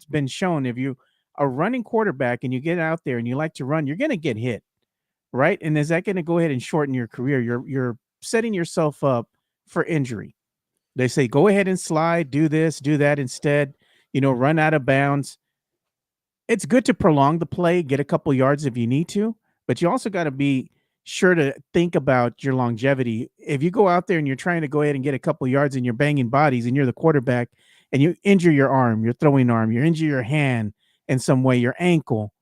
been shown, if you are running quarterback and you get out there and you like to run, you're going to get hit, right? And is that going to go ahead and shorten your career? You're setting yourself up for injury. They say go ahead and slide, do this, do that instead. Run out of bounds. It's good to prolong the play, get a couple yards if you need to, but you also got to be sure to think about your longevity. If you go out there and you're trying to go ahead and get a couple yards and you're banging bodies and you're the quarterback and you injure your arm, your throwing arm, you injure your hand in some way, your ankle,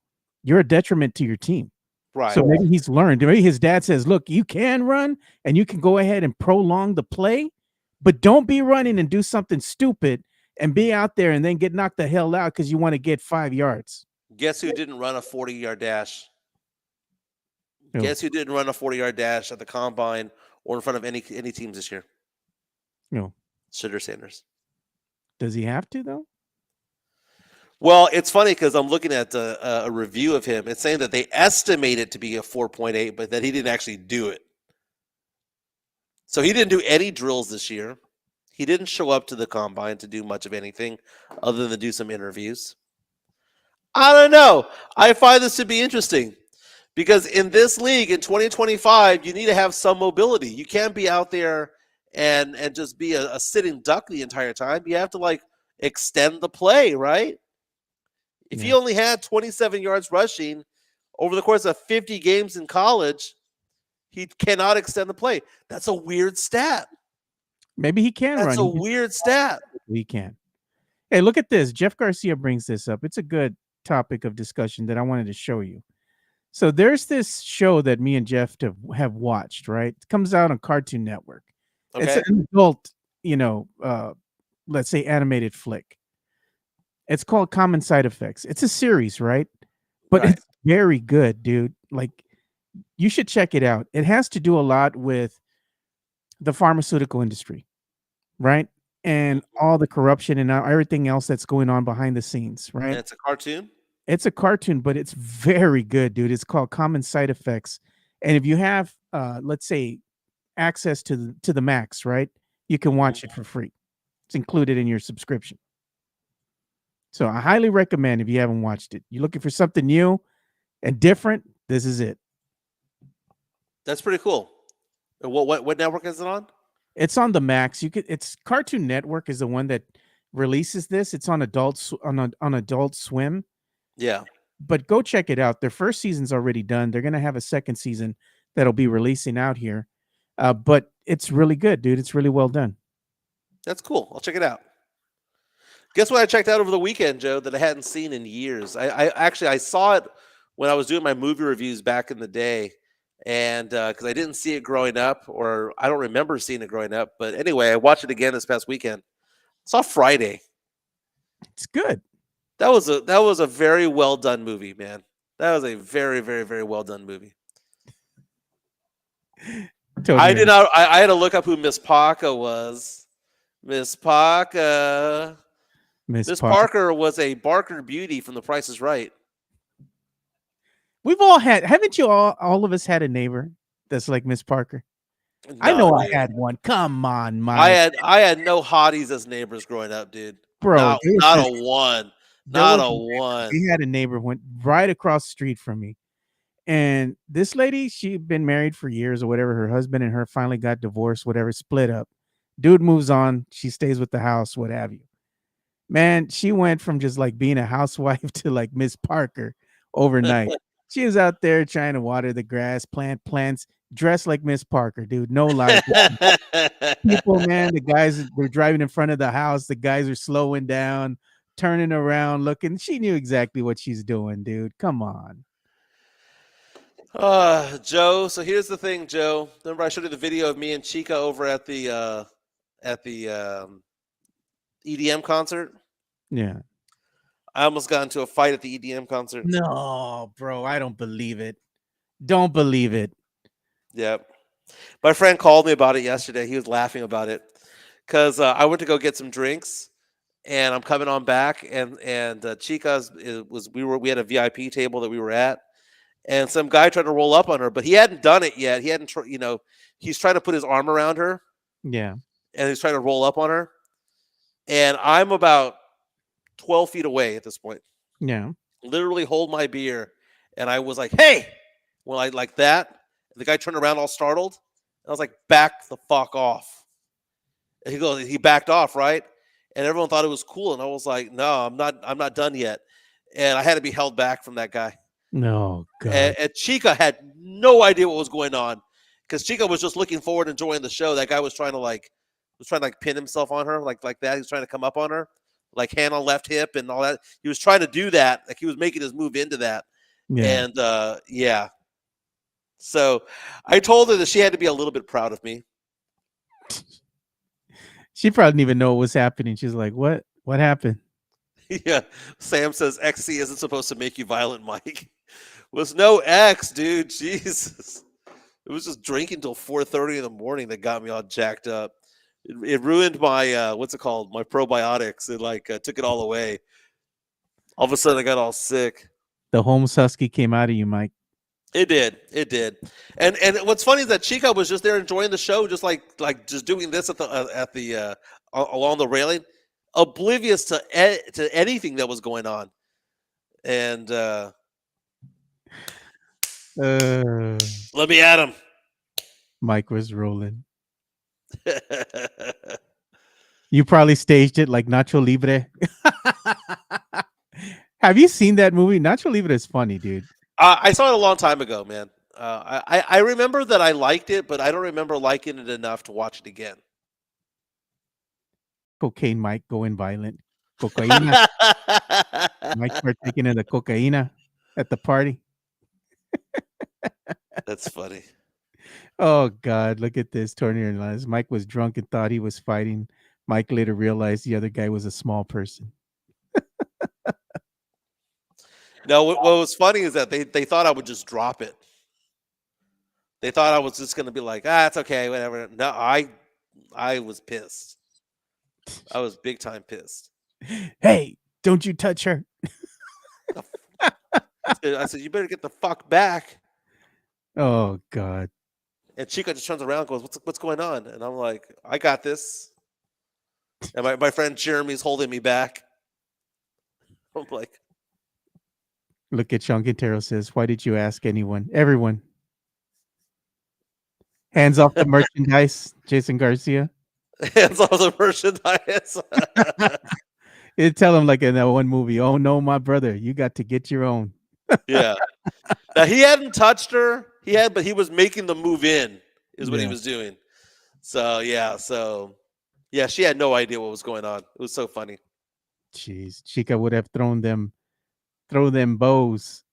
you're a detriment to your team. Right. So maybe he's learned. Maybe his dad says, look, you can run and you can go ahead and prolong the play, but don't be running and do something stupid and be out there and then get knocked the hell out because you want to get 5 yards. Guess who didn't run a 40-yard dash? Who? Guess who didn't run a 40-yard dash at the combine or in front of any teams this year? No. Sugar Sanders. Does he have to, though? Well, it's funny because I'm looking at a review of him. It's saying that they estimate it to be a 4.8, but that he didn't actually do it. So he didn't do any drills this year. He didn't show up to the combine to do much of anything other than to do some interviews. I don't know. I find this to be interesting because in this league in 2025, you need to have some mobility. You can't be out there and just be a sitting duck the entire time. You have to extend the play, right? If he only had 27 yards rushing over the course of 50 games in college, he cannot extend the play. That's a weird stat. Maybe he can run. That's a weird stat. He can. Hey, look at this. Jeff Garcia brings this up. It's a good topic of discussion that I wanted to show you. So there's this show that me and Jeff have watched, right? It comes out on Cartoon Network. Okay. It's an adult, let's say animated flick. It's called Common Side Effects. It's a series, right? But Right. it's very good, dude. You should check it out. It has to do a lot with the pharmaceutical industry, right? And all the corruption and everything else that's going on behind the scenes, right? And it's a cartoon? It's a cartoon, but it's very good, dude. It's called Common Side Effects. And if you have, let's say, access to the Max, right? You can watch it for free. It's included in your subscription. So I highly recommend if you haven't watched it. You're looking for something new and different, this is it. That's pretty cool. And what network is it on? It's on the Max. It's Cartoon Network is the one that releases this. It's on Adult Swim. Yeah. But go check it out. Their first season's already done. They're gonna have a second season that'll be releasing out here. But it's really good, dude. It's really well done. That's cool. I'll check it out. Guess what I checked out over the weekend, Joe, that I hadn't seen in years? I saw it when I was doing my movie reviews back in the day. And because I didn't see it growing up, or I don't remember seeing it growing up. But anyway, I watched it again this past weekend. I saw Friday. It's good. That was a very well done movie, man. That was a very, very, very well done movie. I did not. I had to look up who Miss Parker was. Miss Parker. Miss Parker was a Barker beauty from The Price is Right. We've all had. Haven't you all of us had a neighbor that's like Miss Parker? No, I know dude. I had one. Come on, Mike. I had no hotties as neighbors growing up, dude. Bro, not a one. Not a one. We had a neighbor went right across the street from me. And this lady, she'd been married for years or whatever. Her husband and her finally got divorced, whatever, split up. Dude moves on. She stays with the house, what have you. Man, she went from just being a housewife to Miss Parker overnight. She was out there trying to water the grass, plant plants, dressed like Miss Parker, dude. No lie. People, man, the guys, they're driving in front of the house. The guys are slowing down, turning around, looking. She knew exactly what she's doing, dude. Come on. Joe. So here's the thing, Joe. Remember I showed you the video of me and Chica over at the EDM concert? Yeah. I almost got into a fight at the EDM concert. No, bro, I don't believe it. Don't believe it. Yep. My friend called me about it yesterday. He was laughing about it because I went to go get some drinks, and I'm coming on back, and Chica's we had a VIP table that we were at, and some guy tried to roll up on her, but he hadn't done it yet. He hadn't, he's trying to put his arm around her. Yeah. And he's trying to roll up on her, and I'm about 12 feet away at this point. Yeah. Literally hold my beer, and I was like, "Hey!" Well, I like that. The guy turned around all startled. I was like, "Back the fuck off!" And he backed off, right? And everyone thought it was cool, and I was like, "No, I'm not done yet." And I had to be held back from that guy. No, God. And Chica had no idea what was going on because Chica was just looking forward, enjoying the show. That guy was trying to pin himself on her like that. He was trying to come up on her, like hand on left hip and all that. He was trying to do that, like he was making his move into that. Yeah. And yeah. So I told her that she had to be a little bit proud of me. She probably didn't even know what was happening. She's like, "What? What happened?" Yeah. Sam says XC isn't supposed to make you violent, Mike. Was no X, dude. Jesus. It was just drinking till 4:30 in the morning that got me all jacked up. It ruined my what's it called? My probiotics. It like took it all away. All of a sudden, I got all sick. The Holmes Husky came out of you, Mike. It did. It did. And what's funny is that Chica was just there enjoying the show, just like just doing this at the along the railing, oblivious to anything that was going on. And let me at him. Mike was rolling. You probably staged it like Nacho Libre. Have you seen that movie? Nacho Libre is funny, dude. I saw it a long time ago, man. I remember that I liked it, but I don't remember liking it enough to watch it again. Cocaine Mike going violent. Cocaina. Mike partaking in the cocaina at the party. That's funny. Oh, God. Look at this. Tornado lines. Mike was drunk and thought he was fighting. Mike later realized the other guy was a small person. No, what was funny is that they thought I would just drop it. They thought I was just going to be like, it's okay, whatever. No, I was pissed. I was big time pissed. Hey, don't you touch her. I said, you better get the fuck back. Oh, God. And Chica just turns around and goes, what's going on? And I'm like, I got this. And my friend Jeremy's holding me back. I'm like, look at Sean Quintero says, why did you ask anyone? Everyone. Hands off the merchandise, Jason Garcia. Hands off the merchandise. It'd tell him like in that one movie, oh no, my brother, you got to get your own. Yeah. Now he hadn't touched her. But he was making the move in, is what he was doing. So yeah, she had no idea what was going on. It was so funny. Jeez, Chica would have throw them bows.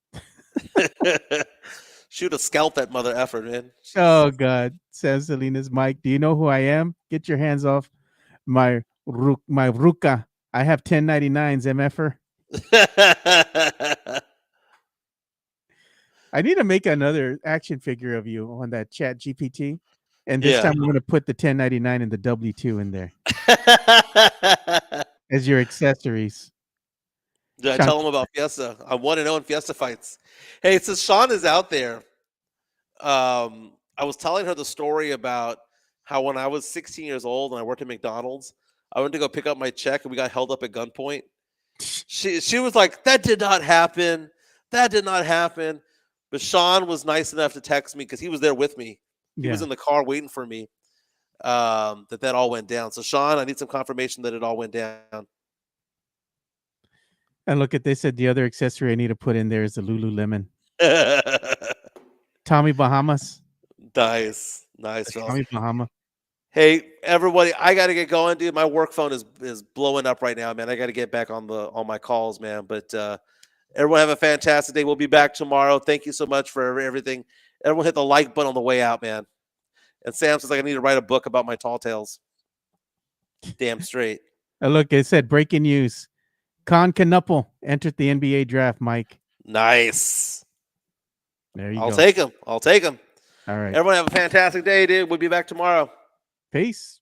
She would have scalped that mother effer, man. Oh, God. Says Selena's Mike. Do you know who I am? Get your hands off my ruka. I have 1099s, MFer. I need to make another action figure of you on that Chat GPT. And this time I'm going to put the 1099 and the W2 in there as your accessories. Did I tell him about Fiesta? I want to know in Fiesta fights. Hey, since Sean is out there, I was telling her the story about how when I was 16 years old and I worked at McDonald's, I went to go pick up my check and we got held up at gunpoint. She was like, that did not happen. That did not happen. But Sean was nice enough to text me because he was there with me. He was in the car waiting for me. That all went down. So Sean, I need some confirmation that it all went down. And look at they said the other accessory I need to put in there is the Lululemon. Tommy Bahamas. Nice. Tommy Bahama. Hey, everybody, I got to get going, dude. My work phone is blowing up right now, man. I got to get back on my calls, man. But everyone have a fantastic day. We'll be back tomorrow. Thank you so much for everything. Everyone hit the like button on the way out, man. And Sam says I need to write a book about my tall tales. Damn straight. Look, it said breaking news. Con Knuppel entered the NBA draft, Mike. Nice. There you go. I'll take him. All right. Everyone have a fantastic day, dude. We'll be back tomorrow. Peace.